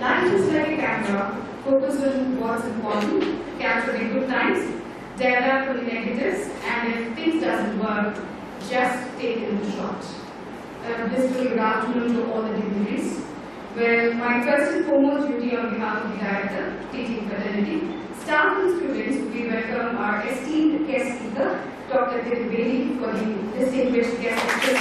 Life is like a camera, focus on what's important, capture the good times, develop on the negatives, and if things doesn't work, just take it in the shot. Blissful good afternoon to all the dignitaries. Well, my first and foremost duty on behalf of the Director, Teaching Fraternity, staff and students, we welcome our esteemed guest speaker, Dr. Tiruvedi, for the distinguished guest lecture.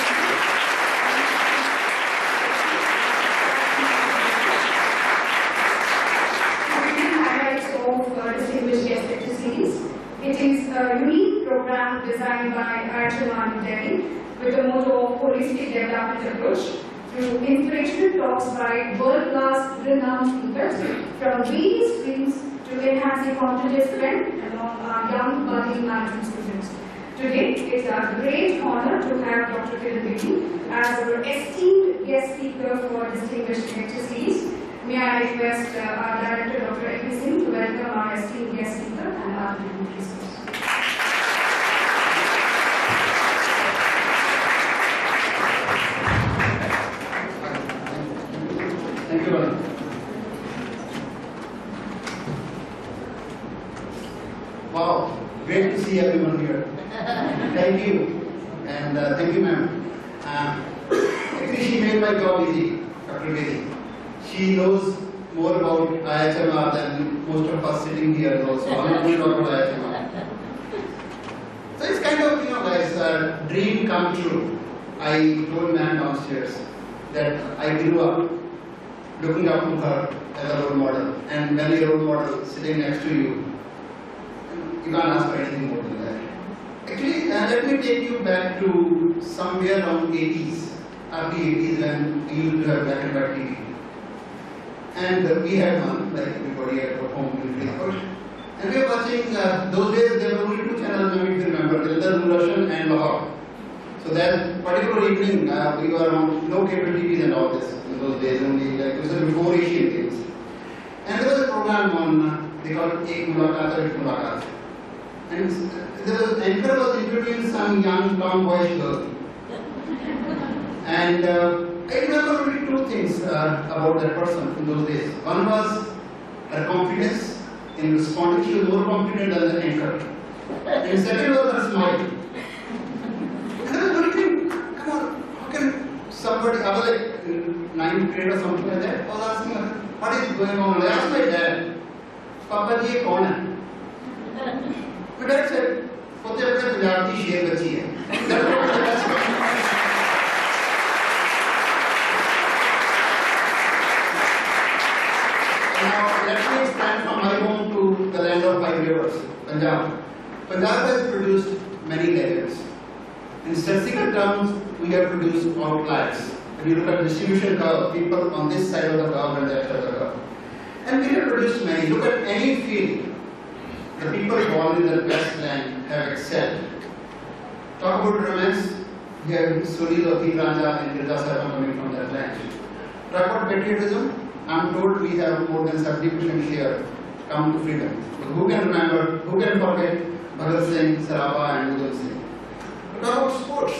Distinguished guest lecture series. It is a unique program designed by Arjun Delhi with the motto of holistic development approach through inspirational talks by world-class renowned speakers from various fields to enhance the cognitive strength among our young budding management students. Today, it's our great honor to have Dr. Tiruvedi as our esteemed guest speaker for distinguished lecture series. May I request our Director, Dr. A.P. Singh, to welcome our esteemed guest speaker and our dignitaries. Thank you, Varun. Wow, great to see everyone here. Thank you, and thank you, ma'am. Actually, she made my job easy, Dr. Vedi. She knows more about IHMR than most of us sitting here also. I'm not going to talk about IHMR. So it's kind of, guys, a dream come true. I told ma'am downstairs that I grew up looking up to her as a role model. And when a role model sitting next to you, you can't ask for anything more than that. Actually, let me take you back to somewhere around 80s, early 80s, when we used to have black and white TV. And we had one, like everybody at home in Facebook. And we were watching, those days there were only two channels, if you remember, Doordarshan and Lahore. So that particular evening, we were on no cable TVs and all this in those days, only like this was before Asian Games. And there was a program on, they called it Ek Mulaqat or Ek Mulaqat. And the anchor was interviewing some young tomboyish girl. And I remember only two things about that person in those days. One was her confidence in responding. She was more confident than the anchor. And second was her smile. And I was wondering, come on, how can somebody, I was like in 9th grade or something like that, I was asking her, what is going on? I asked my dad, Papa ji, kaun hai? My dad said, "Pote apne Punjab ki sher bachi hai." Now, let me expand from my home to the land of 5 rivers, Punjab. Punjab has produced many legends. In statistical terms, we have produced outliers. When you look at the distribution curve, people on this side of the curve and that side of the curve. And we have produced many. Look at any field. The people born in the best land have excelled. Talk about romance, we have Sunil Akhil Ranja and Girja Sarma coming from that land. Talk about patriotism, I am told we have more than 70% share come to freedom. So who can remember, who can forget Bhagat Singh, Sarapa and Udham Singh? Talk about sports.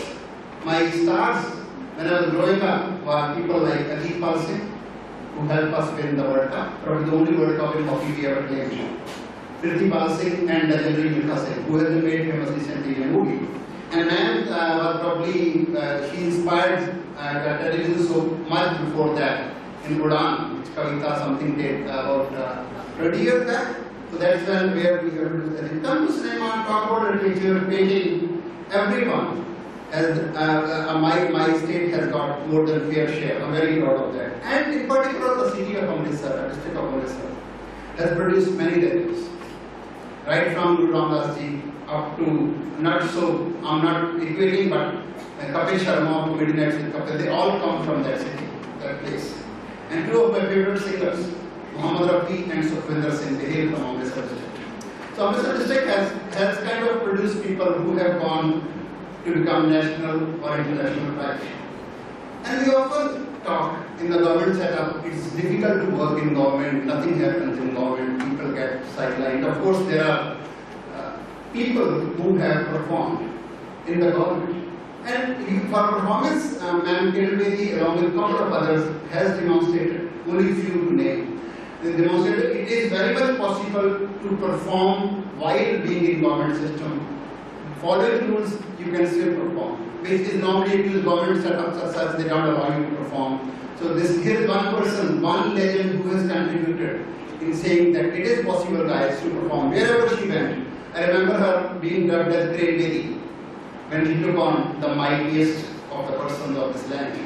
My stars when I was growing up were people like Ajit Pal Singh, who helped us win the World Cup, probably the only World Cup in hockey we ever played. Prithipal Singh and Legendary Milkha Singh, who has been made famous recently in a movie. And ma'am was probably, she inspired television so much before that in Udaan, which Kavita something did about 20 years back. So that's when where we have to do. Come to cinema, talk about literature, painting, everyone. As my state has got more than fair share. I'm very proud of that. And in particular, the city of Amritsar, district of Amritsar, has produced many legends. Right from Guru Ramdas ji up to, not so, I'm not equating, but Kapil Sharma of Midnight with Kapil, they all come from that city, that place. And two of my favorite singers, Muhammad Rafi and Sukhvinder Singh, they hail from Amritsar district. So Amritsar district has kind of produced people who have gone to become national or international pride. And we often talk in the government setup, it's difficult to work in government, nothing happens in government, people get sidelined. Of course, there are people who have performed in the government. And for performance, Ma'am Tiruvedi, along with a couple of others, has demonstrated, only few to name. they demonstrated it is very much possible to perform while being in government system. Following rules, you can still perform, which is normally used government setups as such, they don't allow you to perform. So here is one person, one legend who has contributed in saying that it is possible, guys, to perform wherever she went. I remember her being dubbed as Great Lady when she took on the mightiest of the persons of this land.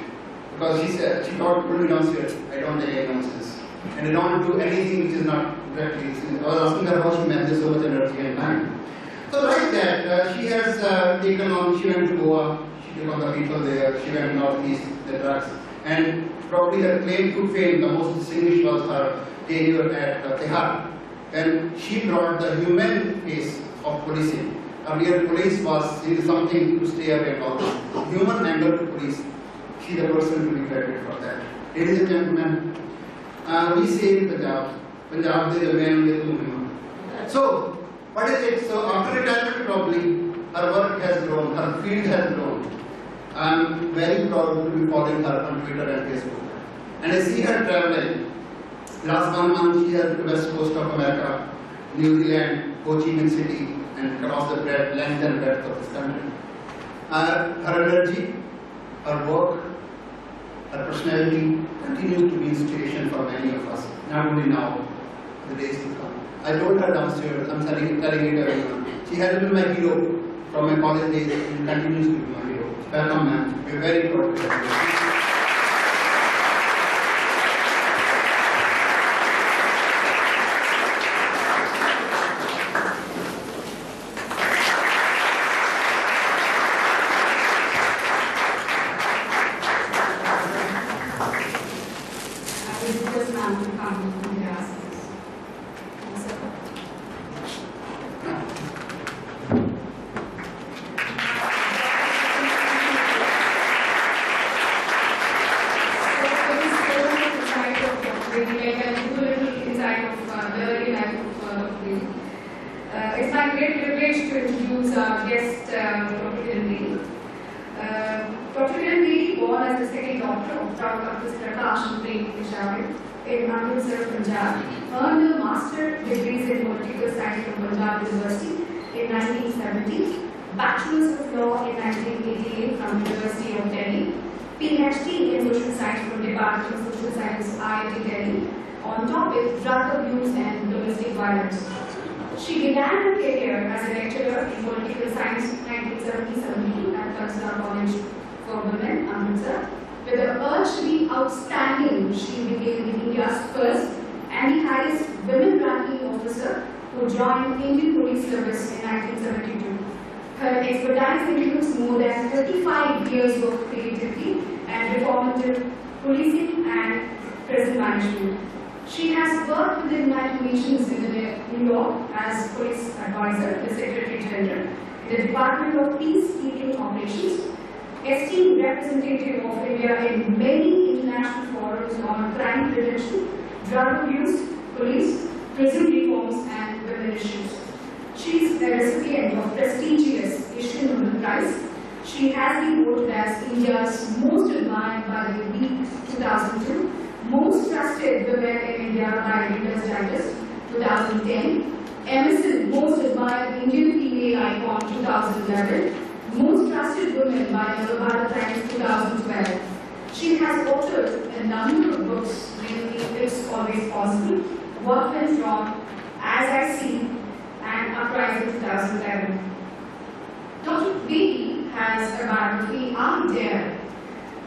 Because she said, she thought, put me downstairs, I don't take any nonsense. And I don't do anything which is not directly. I was asking her how she managed so much energy and time. So like that, she has taken on, she went to Goa, she took on the people there, she went northeast, the drugs. And probably her claim to fame, the most distinguished was her tenure at Tihar. And she brought the human face of policing. Earlier police was something to stay away from. The human angle to police, she is the person to be credited for that. Ladies and gentlemen, we say in Punjab de Jaman de Tumima. So, what is it? So after retirement probably, her work has grown, her field has grown. I am very proud to be following her on Twitter and Facebook. And I see her traveling. Last 1 month she has to the west coast of America, New Zealand, Ho Chi Minh City, and across the length and breadth of this country. Her energy, her work, her personality continues to be inspiration for many of us, not only now, the days to come. I told her downstairs, I'm telling it to everyone. She has been my hero from my college days and continues to be my hero. Welcome, ma'am. We're very proud to have you. It's my great privilege to introduce our guest, Dr. Kiran Bedi. Dr. Kiran Bedi, born as the second doctor of Dr. Prakash Peshawar in Amritsar, Punjab, earned a master's degrees in political science from Punjab University in 1970, bachelor's of law in 1988 from University of Delhi, PhD in social science from Department of Social Science, IIT Delhi, on topic drug abuse and domestic violence. She began her career as a lecturer in political science in 1970 at Kansara College for Women, Amritsar. With the urge to be outstanding, she became India's first and the highest women ranking officer who joined Indian Police Service in 1972. Her expertise includes more than 35 years of creativity and reformative policing and prison management. She has worked with the United Nations in New York as police advisor, the Secretary General, in the Department of Peacekeeping Operations, esteemed representative of India in many international forums on crime prevention, drug abuse, police, prison reforms, and women issues. She is a recipient of prestigious Issue Nobel Prize. She has been voted as India's most admired by the Week 2002, most trusted women in India by Reader's Digest 2010, Emerson Most Admired Indian Female Icon 2011, Most Trusted Women by Navabharat Times 2012. She has authored a number of books, mainly It's Always Possible, What Went Wrong, As I See, and Uprising 2011. Dr. Bedi has a biography, I Dare,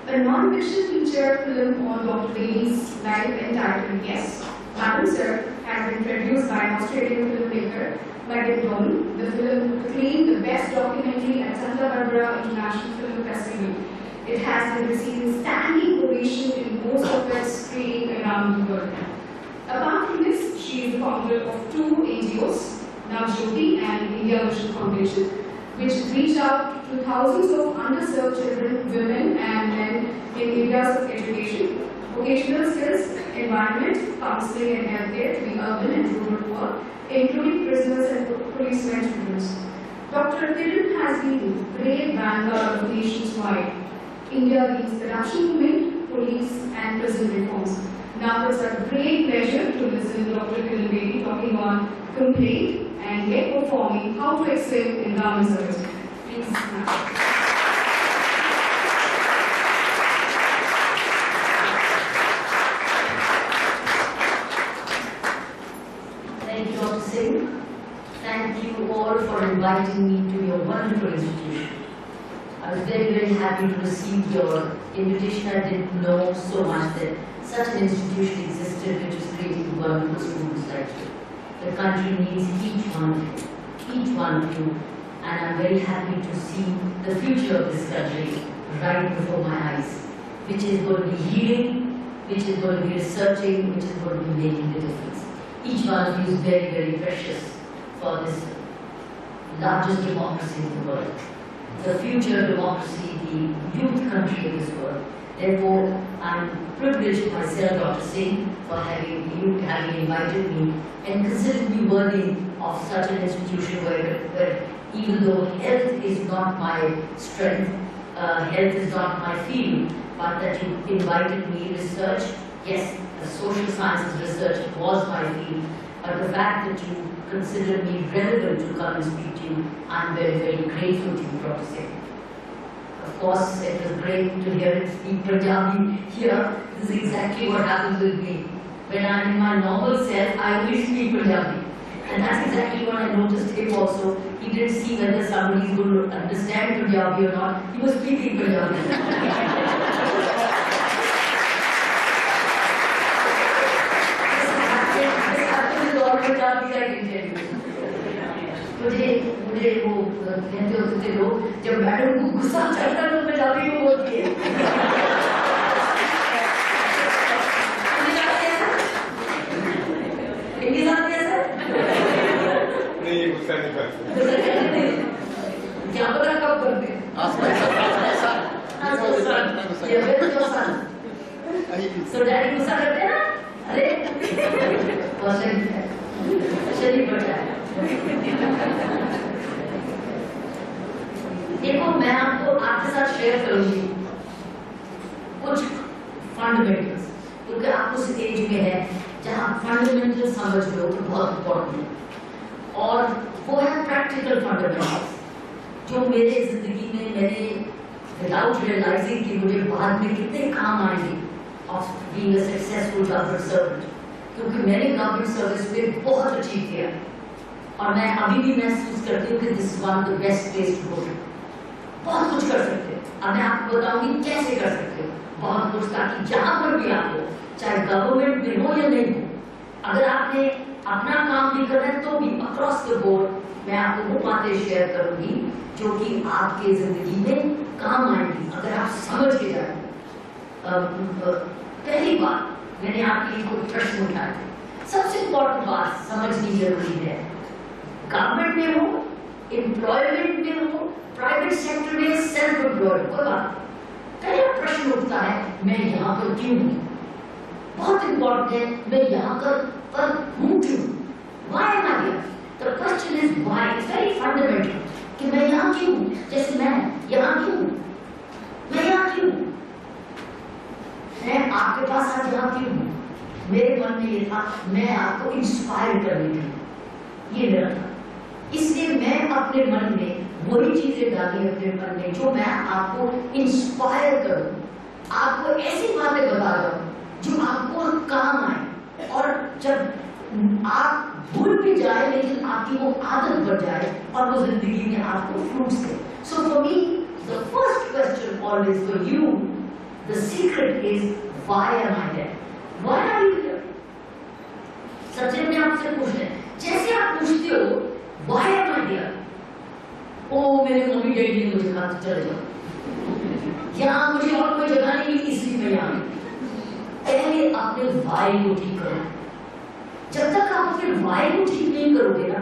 a non-fiction feature film on Dr. Bedi's life entitled Yes, Madam Sir, has been produced by an Australian filmmaker, Megan Dolan. The film acclaimed the best documentary at Santa Barbara International Film Festival. It has been receiving standing ovation in most of its screening around the world. Apart from this, she is the founder of two NGOs, Navjyoti and India Vision Foundation, which reach out to thousands of underserved children, women and men in areas of education, vocational skills, environment, counseling and healthcare to the urban and rural poor, including prisoners and policemen students. Dr. Kiran has been the brave vanguard of nations-wide. India leads corruption movement, police and prison reforms. Now it's a great pleasure to listen Dr. Kiran Bedi, talking on complete and yet performing how to excel in government service. Please, ma'am. Thank you, Dr. Singh. Thank you all for inviting me to your wonderful institution. I was very, very happy to receive your invitation. I didn't know so much that such an institution existed which is creating wonderful students like you. The country needs each one of you, and I'm very happy to see the future of this country right before my eyes, which is going to be healing, which is going to be researching, which is going to be making the difference. Each one of you is very, very precious for this largest democracy in the world, the future democracy, the youth country of this world. Therefore, I'm privileged myself, Dr. Singh, for having invited me and considered me worthy of such an institution where even though health is not my strength, health is not my field, but that you invited me research. Yes, the social sciences research was my field, but the fact that you considered me relevant to come and speak to you, I'm very, very grateful to you, Dr. Singh. Of course, it was great to hear it speak Punjabi here. This is exactly what happens with me. When I'm in my normal self, I only speak Punjabi. And that's exactly what I noticed him also. He didn't see whether somebody is going to understand Punjabi or not. He was speaking Punjabi. This happens with all Punjabis, I can tell you. मुझे वो कहते होते थे लोग, जब madam को गुस्सा चढ़ता तो पंजाबी में बोलती है। इनके साथ कैसा? नहीं, ये गुस्सा नहीं करते। क्या पता कब करते? So डैडी गुस्सा करते हैं ना? अरे चलिए बढ़िया है। देखो, मैं आपके साथ शेयर करूंगी कुछ फंडामेंटल्स, क्योंकि आप उस एज में है जहां फंडामेंटल समझ लो तो बहुत इंपॉर्टेंट है, और वो है प्रैक्टिकल फंडामेंटल्स जो मेरे जिंदगी में मैंने विदाउट रियलाइजिंग कि मुझे बाद में कितने काम आएंगे of being a successful government servant, क्योंकि मैंने गवर्नमेंट सर्विस में बहुत अचीव किया और मैं अभी भी महसूस करती हूँ कि this is one of the best place to go. बहुत कुछ कर सकते हो, अब मैं आपको बताऊंगी कैसे कर सकते हो बहुत कुछ, ताकि जहां पर भी आप हो, चाहे गवर्नमेंट में हो या नहीं हो, अगर आपने अपना काम भी करना है तो भी अक्रॉस द बोर्ड मैं आपको वो बातें शेयर करूंगी जो कि आपके जिंदगी में काम आएंगी अगर आप समझ के जाए। पहली बात मैंने आपके लिए कोई प्रश्न उठाया, सबसे इम्पोर्टेंट बात समझनी जरूरी है। गवर्नमेंट में हो, एम्प्लॉयमेंट में हो, प्राइवेट सेक्टर में, सेल्फ एम्प्लॉयड, कोई बात, पहला प्रश्न उठता है मैं यहाँ पर क्यों हूँ। बहुत इंपॉर्टेंट है, मैं यहाँ पर हूँ क्यों, why am I here. The question is why, it's very fundamental कि मैं यहाँ क्यों हूँ। जैसे मैं यहाँ क्यों हूँ, मैं यहाँ क्यों हूँ, मैं आपके पास आज यहाँ क्यों हूँ। मेरे मन में ये था मैं आपको इंस्पायर करने के लिए, ये मेरा था, इसलिए मैं अपने मन में वही चीजें डाली अपने मन में जो मैं आपको इंस्पायर करूं, आपको ऐसी बातें बता दूं जो आपको काम आए, और जब आप भूल भी जाए लेकिन आपकी वो आदत बन जाए और वो जिंदगी में आपको फ्रूट्स दे। So for me the first question always for you, the secret is why am I here, why are you here. सबसे मैं आपसे पूछना, जैसे आप पूछते हो व्हाई एम आई हियर, ओ मेरे मम्मी डैडी ने मुझे कहा चले जाओ, यहाँ मुझे और कोई जगह नहीं मिली इसलिए मैं यहाँ। पहले अपने व्हाई को ठीक करो। जब तक आप अपने व्हाई को ठीक नहीं करोगे ना,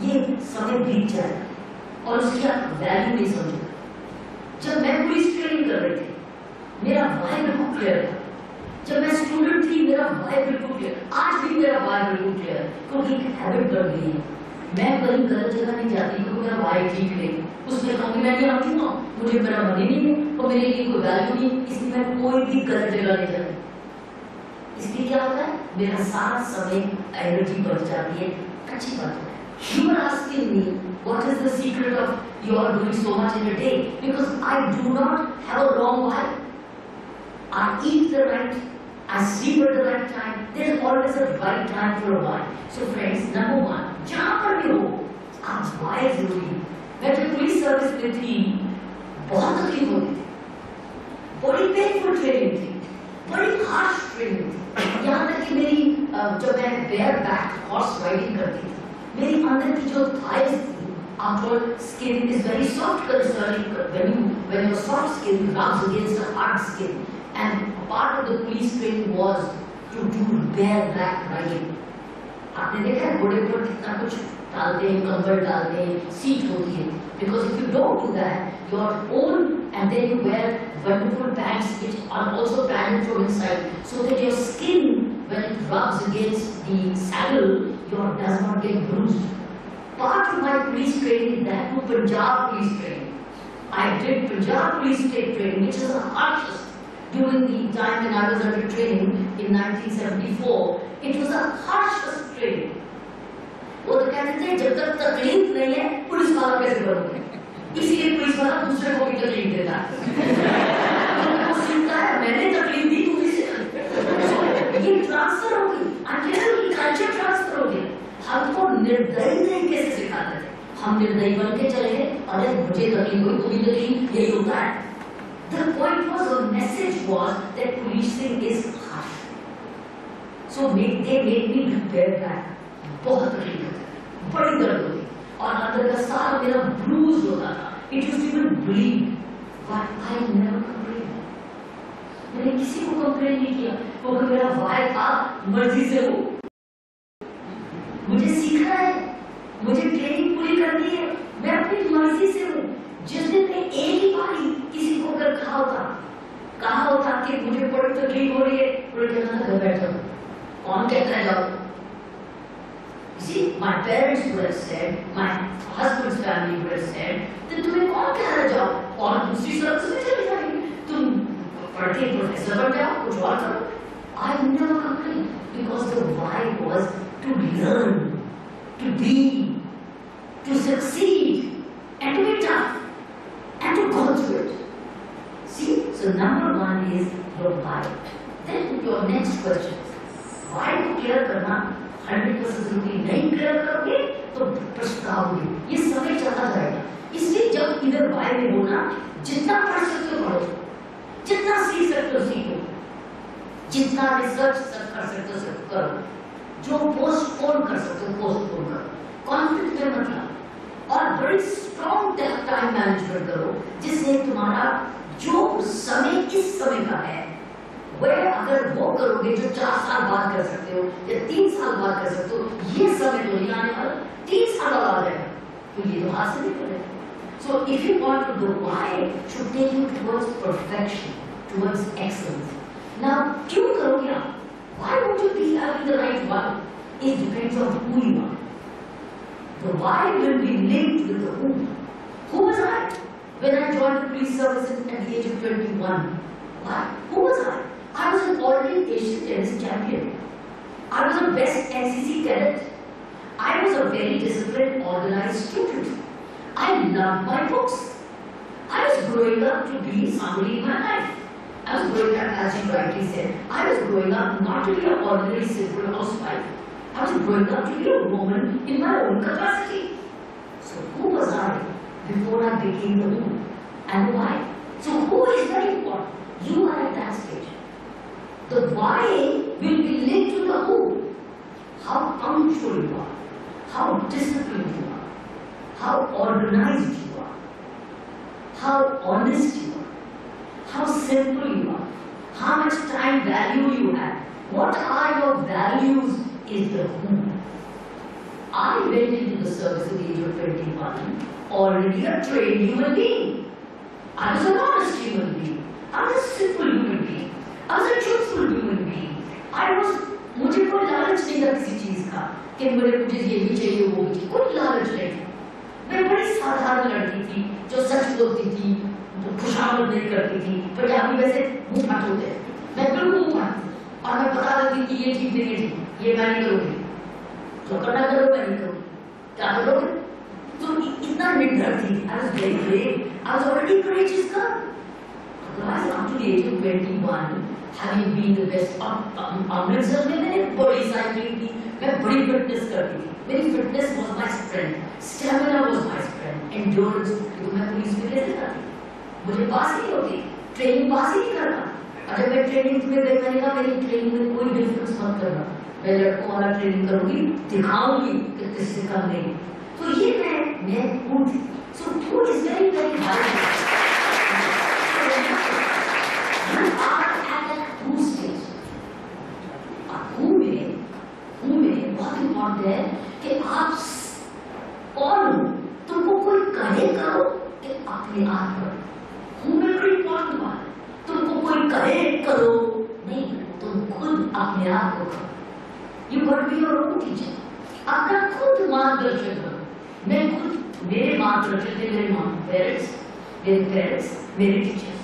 ये समय बीत जाएगा और उसकी आप वैल्यू नहीं समझोगे। जब मैं पुलिस ट्रेनिंग कर रही थी, मेरा व्हाई बिल्कुल क्लियर था। जब मैं स्टूडेंट थी, मेरा व्हाई बिल्कुल क्लियर, आज भी मेरा व्हाई बिल्कुल क्लियर है, क्योंकि एक हैबिट बन गई है। मैं कहीं गलत जगह नहीं जाती क्योंकि मेरा वाई ठीक नहीं, उसमें कहूँगी मैं यहाँ क्यों हूँ, मुझे मेरा मन ही नहीं है और मेरे लिए कोई वैल्यू नहीं, इसलिए मैं कोई भी गलत जगह नहीं जाती। इसलिए क्या होता है, मेरा सारा समय एनर्जी बढ़ जाती है। अच्छी बात है। You are asking me what is the secret of you are doing so much in a day, because I do not have a wrong life. I eat the right, I sleep at the right time. There is always a right time for a why. So friends, number one, जहाँ पर भी हो आप why जरूरी है। मैं जब police service में थी बहुत तकलीफ होती थी, बड़ी पेनफुल ट्रेनिंग थी, बड़ी हार्श ट्रेनिंग थी। यहाँ तक कि मेरी जब मैं बेयर बैक हॉर्स राइडिंग करती थी, मेरी अंदर की जो थाइस थी, after skin is very soft concerning when your soft skin rubs against the hard skin, and part of the police training was to do bareback riding. आपने देखा है घोड़े पर कितना कुछ डालते हैं, कंबल डालते हैं, सीट होती है, because if you don't do that your own, and then you wear wonderful pants which are also padded from inside so that your skin when it rubs against the saddle does not get bruised. Part of my police training is that to Punjab police training. I did Punjab police state training, which is the harshest during the time when I was under training in 1974. It was the harshest training. वो तो कहते थे जब तक तकलीफ नहीं है police वाला कैसे बनोगे, इसलिए पुलिस वाला दूसरे को भी तकलीफ देता है। वो सीखता है मैंने तकलीफ दी तू इसे, ये ट्रांसफर होगी, कल्चर ट्रांसफर हो गया। हमको निर्दयी तरीके से सिखाते थे, हम निर्दयी बन के चले गए, अरे मुझे तकलीफ हुई तुम्हें तकलीफ, यही होता है। The point was, the message was that policing is harsh. So they made me prepare that. बहुत तकलीफ होती, बड़ी दर्द होती, और अंदर का सारा मेरा ब्रूज होता था। It used to even bleed, but I never complained. मैंने किसी को कंप्लेन नहीं किया, क्योंकि मेरा वाय था मर्जी से हो। मुझे सीखना है, मुझे ट्रेनिंग पूरी करनी है, मैं अपनी मर्जी से हूँ। जिस दिन मैं एक ही बारी किसी को अगर कहा होता कि मुझे बड़ी तकलीफ हो रही है, बोले कहना था घर बैठ जाओ, कौन कहता है जाओ। See, my parents would have said, my husband's family would have said, तो तुम्हें कौन कह रहा जाओ, और दूसरी सर्विस में चली जाएगी, तुम पढ़ के प्रोफेसर बन जाओ, कुछ और करो। I never complained because the why was to learn, to be, to succeed, and to be tough, and to go through it. See, so number one is your why. Then your next question is, why को clear करना 100% जरूरी, नहीं clear करोगे तो पछताओगे, ये समय चलता जाएगा। इसलिए जब इधर वाई में होना, जितना पढ़ सकते हो पढ़ो, जितना सीख सकते हो सीखो, जितना रिसर्च कर सकते हो करो, जो पोस्टपोन कर सकते हो पोस्टपोन करो, कॉन्फ्लिक्ट में मत लाओ, और बड़ी स्ट्रॉन्ग टाइम मैनेजमेंट करो, जिससे तुम्हारा जो समय इस समय का है वह अगर वो करोगे जो 4 साल बाद कर सकते हो या 3 साल बाद कर सकते हो, ये समय तो नहीं आने वाला, 3 साल बाद आ जाएगा, तो ये तो हाथ से नहीं करेगा। So if you want to do why should take you towards perfection, towards excellence. Now क्यों करोगे आप? Why won't you be having the right one? It depends on who you are. The why will be linked with the who. Who was I when I joined the police service at the age of 21? Why? Who was I? I was an all-Indian Asian tennis champion. I was the best NCC cadet. I was a very disciplined, organized student. I loved my books. I was growing up to be somebody in my life. I was growing up, as you rightly said, I was growing up not to be an ordinary simple housewife. I was growing up to be a woman in my own capacity. So who was I before I became the who and why? So who is very important? You are at that stage. The why will be linked to the who. How punctual you are, how disciplined you are, how organized you are, how honest you are, how simple you are, how much time value you have, what are your values is the who. I went into the service at the age of 21, already a trained human being. I was an honest human being. I was a simple human being. I was a truthful human being. मुझे कोई लालच नहीं था किसी चीज का कि मुझे ये भी चाहिए वो भी चाहिए, कोई लालच नहीं था। मैं बड़ी साधारण लड़की थी जो सच बोलती थी, खुशामद नहीं करती थी। पंजाबी वैसे मुंह फट होते हैं, मैं बिल्कुल मुंह फट थी। और मैं बता देती कि ये ठीक नहीं है, ठीक ये मैं नहीं करूँगी, जो करना करो, मैं नहीं करूँगी, क्या करोगे? तो इतना निडर थी, I was very brave, I was already courageous girl. Otherwise, up to the age of 21, having been the best, Amritsar में मैंने बड़ी साइकिलिंग की, मैं बड़ी फिटनेस करती थी, मेरी fitness was my strength, stamina was my strength, endurance, क्योंकि मैं पुलिस में कैसे जाती, मुझे पास नहीं होती, ट्रेनिंग पास ही नहीं करना। अगर मैं ट्रेनिंग में गई, मैंने कहा मेरी ट्रेनिंग में कोई डिफरेंस मत करना, मैं लड़कों वाला ट्रेनिंग करूंगी, दिखाऊंगी कि किससे कम नहीं। तो ये मैं हूँ, so food is very very hard. You are at that true stage. हूँ में बहुत इम्पोर्टेंट है कि आप कौन हो, तुमको कोई कहे करो कि अपने आप करो। हूँ में बड़ी इम्पोर्टेंट बात, तुमको कोई कहे करो नहीं, तुम खुद अपने आप को करो। You got to be your own teacher. अपना खुद मार्गदर्शन करो। मैं खुद, मेरे मार्गदर्शन थे मेरे पेरेंट्स, मेरे टीचर्स,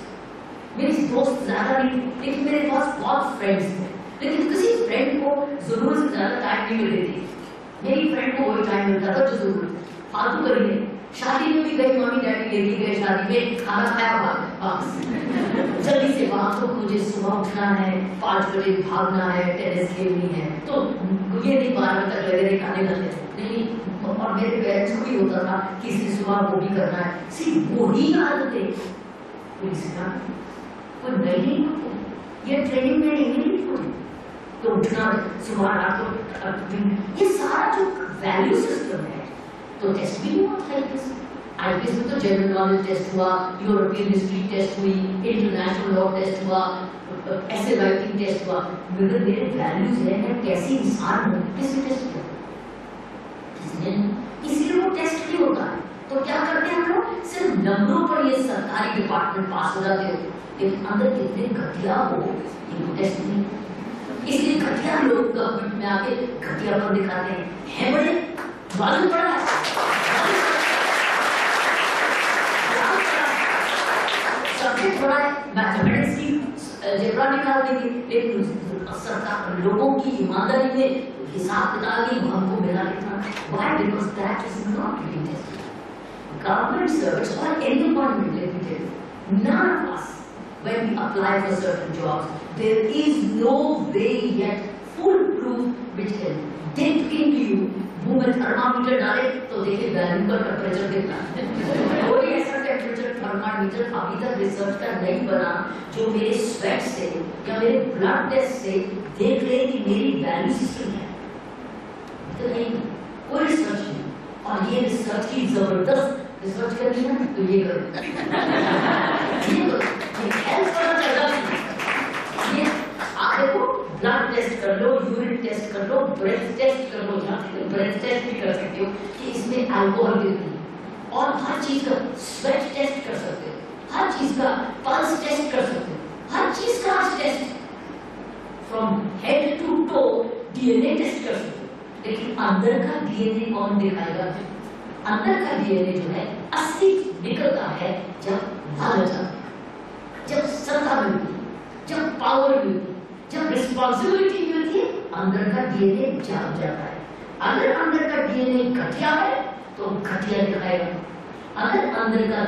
मेरे दोस्त ज्यादा नहीं, लेकिन मेरे पास बहुत फ्रेंड्स थे, लेकिन किसी फ्रेंड को जरूरत से ज्यादा टाइम नहीं मिलती थी। मेरी फ्रेंड को वही टाइम मिलता था जो जरूरत फालतू करिए। शादी में भी गई, मम्मी डैडी लेके गए शादी में, खाना खाया वापस जल्दी से वहां, तो मुझे सुबह उठना है, 5 बजे भागना है, टेनिस खेलनी है, तो ये नहीं 12 बजे तक लगे रहे खाने लगते नहीं। और मेरे पेरेंट्स को भी होता था कि इसलिए सुबह वो भी करना है, सिर्फ वही आदतें कोई सिखा कोई नहीं, ये ट्रेनिंग में नहीं मिली थी। तो उठना सुबह रात को, ये सारा जो वैल्यू सिस्टम है, तो टेस्ट भी नहीं होता है। आईपीएस में तो जनरल नॉलेज टेस्ट हुआ, यूरोपियन हिस्ट्री टेस्ट हुई, इंटरनेशनल लॉ टेस्ट हुआ, ऐसे राइटिंग टेस्ट हुआ, मगर मेरे वैल्यूज है, मैं कैसे इंसान हूँ, किससे टेस्ट किया? इसलिए वो टेस्ट नहीं होता है। तो क्या करते हैं हम लोग, सिर्फ नंबरों पर ये सरकारी डिपार्टमेंट पास हो जाते हो, लेकिन अंदर कितने घटिया हो इनको टेस्ट नहीं। इसलिए घटिया लोग गवर्नमेंट में आके घटिया पर दिखाते हैं बड़े मालूम पड़ा है। सब्जेक्ट बड़ा है, मैथमेटिक्स की जेब्रा निकाल देंगे, लेकिन सरकार लोगों की ईमानदारी में हिसाब किताब ही हमको मिला लिखना। Why? Because that is not really tested. Government service or anyone related, none of us, when we apply for certain jobs, there is no way yet foolproof which can dip into you. मुंह में thermometer डाले तो देखिए value का temperature कितना। कोई ऐसा temperature thermometer अभी तक रिसर्च का नहीं बना जो मेरे स्वेट से या मेरे ब्लड टेस्ट से देख ले कि मेरी वैल्यू सिस्टम है। तो नहीं, कोई रिसर्च नहीं। और ये रिसर्च की जबरदस्त रिसर्च करनी है तो ये करो, ये हेल्थ पता चल रहा है। आप देखो, ब्लड टेस्ट कर लो, यूरिन टेस्ट कर लो, ब्रेथ टेस्ट कर लो, ब्रेथ टेस्ट भी कर सकते हो कि इसमें अल्कोहल कितनी, और हर चीज का स्वेट टेस्ट कर सकते हो, हर चीज का पल्स टेस्ट कर सकते हो, हर चीज का test from head to toe DNA test कर सकते हो। लेकिन अंदर का डीएनए कौन दिखाएगा? अंदर का डीएनए जो है असली निकलता है जब लालच आता है, जब सत्ता मिलती है, जब पावर मिलती है, जब रिस्पॉन्सिबिलिटी मिलती है, अंदर का डीएनए जाग जाता है। अगर अंदर का डीएनए घटिया है तो घटिया दिखाएगा। अगर अंदर का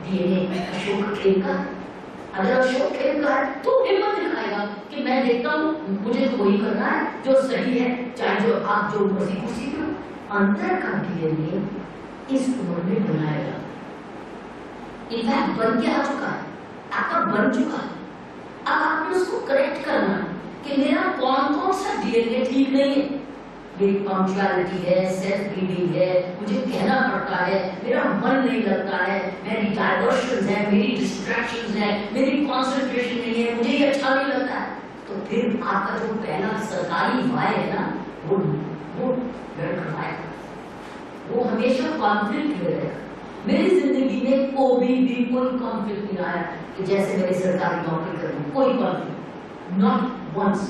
डीएनए अशोक खेल का, अगर अशोक खेल का है तो हिम्मत दिखाएगा कि मैं देखता हूँ, मुझे तो वही करना है जो सही है, चाहे जो आप जो मर्जी खुशी करो। अंदर का डीएनए इस उम्र में बनाएगा, इनफैक्ट बन के आ चुका है, आपका बन चुका है। अब आपने उसको करेक्ट करना कि मेरा कौन कौन सा डीएनए ठीक नहीं है। मेरी पंक्चुअलिटी है, सेल्फ रीडिंग है, मुझे कहना पड़ता है, मेरा मन नहीं लगता है, मेरी डाइवर्शंस है, मेरी डिस्ट्रैक्शंस है, मेरी कंसंट्रेशन नहीं है, मुझे ये अच्छा नहीं लगता है। तो फिर आपका जो पहला सरकारी वाय है ना, वो करवाएगा, वो हमेशा कॉन्फ्लिक्ट में रहेगा। मेरी जिंदगी में कोई भी कोई कॉन्फ्लिक्ट नहीं आया कि जैसे मेरी सरकारी नौकरी कर रही, कोई कॉन्फ्लिक्ट, नॉट वंस।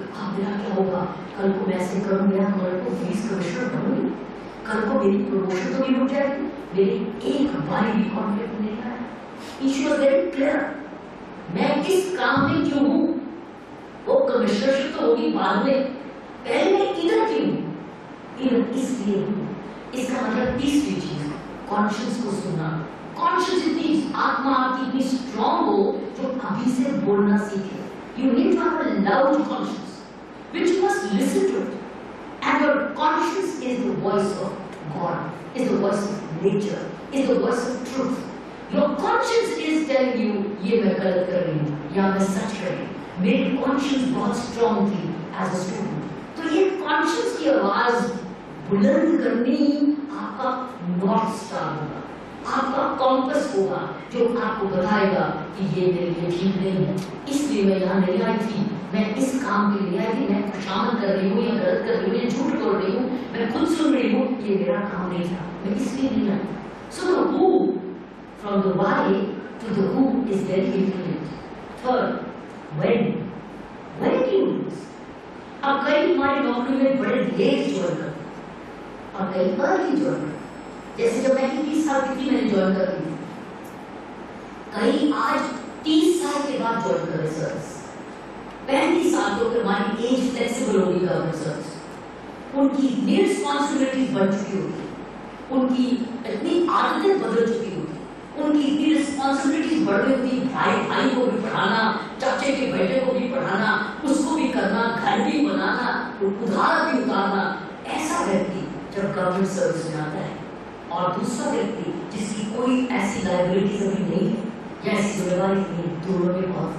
अब मेरा क्या होगा, कल को मैं ऐसे करूंगा, कल को 20 कमिश्नर बनूंगी, कल को मेरी प्रमोशन तो नहीं रुक जाएगी, मेरी एक बारी भी कॉन्फ्लिक्ट नहीं आया। इशू इज वेरी क्लियर, मैं किस काम में क्यों हूँ, वो कमिश्नरशिप तो होगी बाद में, पहले मैं इधर क्यों? इधर इसलिए हूँ। इसका मतलब तीसरी चीज, कॉन्शियस को सुनना। कॉन्शियस इतनी, आत्मा आपकी इतनी स्ट्रॉन्ग हो जो अभी से बोलना सीखे। You need to have a loud conscious which you must listen to, and your conscious is the voice of God, is the voice of nature, is the voice of truth. Your conscience is telling you ये मैं गलत कर रही हूँ या मैं सच कर रही हूँ। मेरी conscience बहुत strong थी as a student। तो ये conscience की आवाज बुलंद करनी आपका north star होगा, आपका compass होगा जो आपको बताएगा कि ये मेरे लिए ठीक नहीं है, इसलिए मैं यहाँ नहीं आई थी, मैं इस काम के लिए आई थी, मैं खुशामद कर रही हूँ या गलत कर रही हूँ या झूठ बोल रही हूँ, मैं खुद सुन रही हूँ, ये मेरा काम नहीं था, मैं इसलिए नहीं आई। So the who, from the why to the who is very important. Third, when do you lose? अब कई हमारी नौकरी में बड़े लेट ज्वाइन करते हैं और कई अर्ली ज्वाइन करते हैं। जैसे जब मैं 21 साल की थी मैंने ज्वाइन कर दी, कई आज 30 साल के बाद ज्वाइन कर रहे सर्विस। 35 साल तो हमारी एज फ्लेक्सिबल होगी गवर्नमेंट सर्विस, उनकी इतनी रिस्पॉन्सिबिलिटीज बढ़ चुकी होगी, उनकी इतनी आदतें बदल चुकी होगी, उनकी इतनी रिस्पॉन्सिबिलिटीज बढ़ गई होती, भाई को भी पढ़ाना, चाचे के बेटे को भी पढ़ाना, उसको भी करना, घर भी बनाना, उधार भी उतारना। ऐसा व्यक्ति जब गवर्नमेंट सर्विस में आता है और दूसरा व्यक्ति जिसकी कोई ऐसी लायबिलिटीज अभी नहीं है या ऐसी जिम्मेवारी नहीं, दोनों में बहुत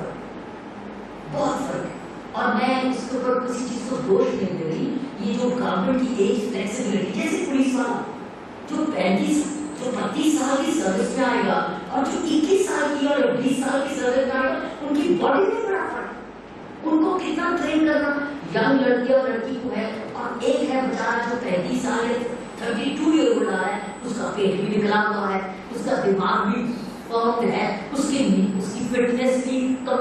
फर्क है। और मैं इसके ऊपर किसी चीज को दोष नहीं दे रही, ये जो गवर्नमेंट की एज फ्लेक्सिबिलिटी, जैसे पुलिस वाला जो 35 साल की सर्विस में आएगा और जो 21 साल की और 20 साल की सर्विस में आएगा, उनकी बॉडी में बड़ा फर्क, उनको कितना ट्रेन करना यंग लड़की और लड़की को है। और एक है बेचारा जो 35 साल या 32 ईयर ओल्ड है, उसका पेट भी निकला हुआ है, उसका दिमाग भी फर्म है, उसकी फिटनेस भी कम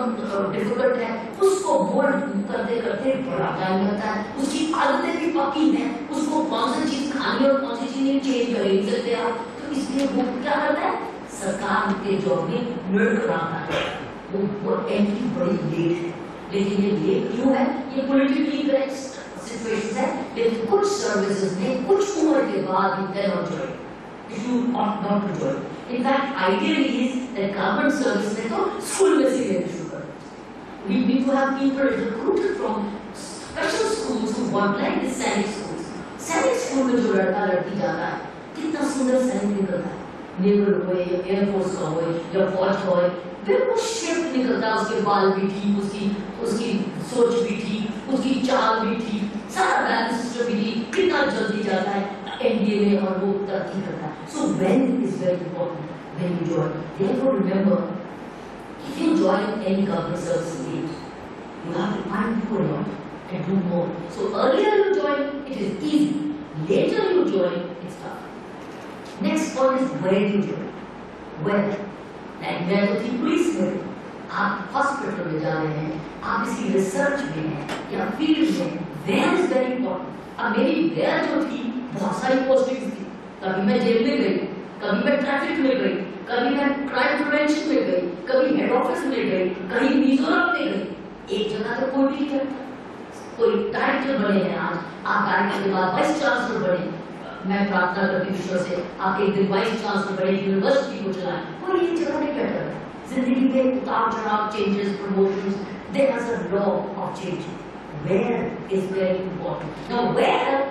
डिफिकल्ट है, उसको मोल्ड करते करते बड़ा टाइम लगता है, उसकी आदतें भी पक्की हैं, उसको कौन सी चीज खानी और कौन सी चीज नहीं चेंज कर नहीं सकते आप। तो इसलिए वो क्या करता है, सरकार के जॉब में मिड कराता है, वो एंट्री बड़ी लेट है। लेकिन ये लेट क्यों है, ये पॉलिटिकली करेक्ट सिचुएशन है, लेकिन कुछ सर्विसेज में कुछ उम्र के बाद you can not join, you ought not to join. In fact, ideally is that government service में तो स्कूल में से लेना शुरू कर। We need to have people recruited from special schools who want like the सैनिक schools. सैनिक school में जो लड़का लड़की जाता है, कितना सुंदर सैनिक निकलता है, नेवल हो या एयरफोर्स का हो या फौज का हो, बिल्कुल शेप निकलता है, उसके बाल भी ठीक, उसकी सोच भी ठीक, उसकी चाल भी ठीक, सारा बैलेंस सिस्टम भी ठीक, कितना जल्दी जाता है एनडीए में और वो तरक्की करता है। So when is very important when you join. Therefore remember, if you join any government service late, you have to undo a lot and do more. So earlier you join, it is easy. Later you join, it's tough. Next point is where you join. Where? Like मैं तो थी police में, आप hospital में जा रहे हैं, आप इसी रिसर्च में हैं या फील्ड में, where is very important. अब मेरी where जो थी बहुत सारी पोस्टिंग्स थी, कभी मैं जेल में गई, कभी मैं ट्रैफिक में गई, कभी मैं क्राइम प्रिवेंशन में गई, कभी हेड ऑफिस में गई, कहीं मिजोरम में गई। एक जगह तो कोई नहीं करता, कोई डायरेक्टर बने हैं आज, आप डायरेक्टर के बाद वाइस चांसलर बने, मैं प्रार्थना करती हूँ ईश्वर से आप एक दिन वाइस चांसलर बने, यूनिवर्सिटी को चलाएं, कोई एक जगह नहीं करता। जिंदगी में उतार चढ़ाव, changes, promotions, there is a law of change. Where is very important. Now where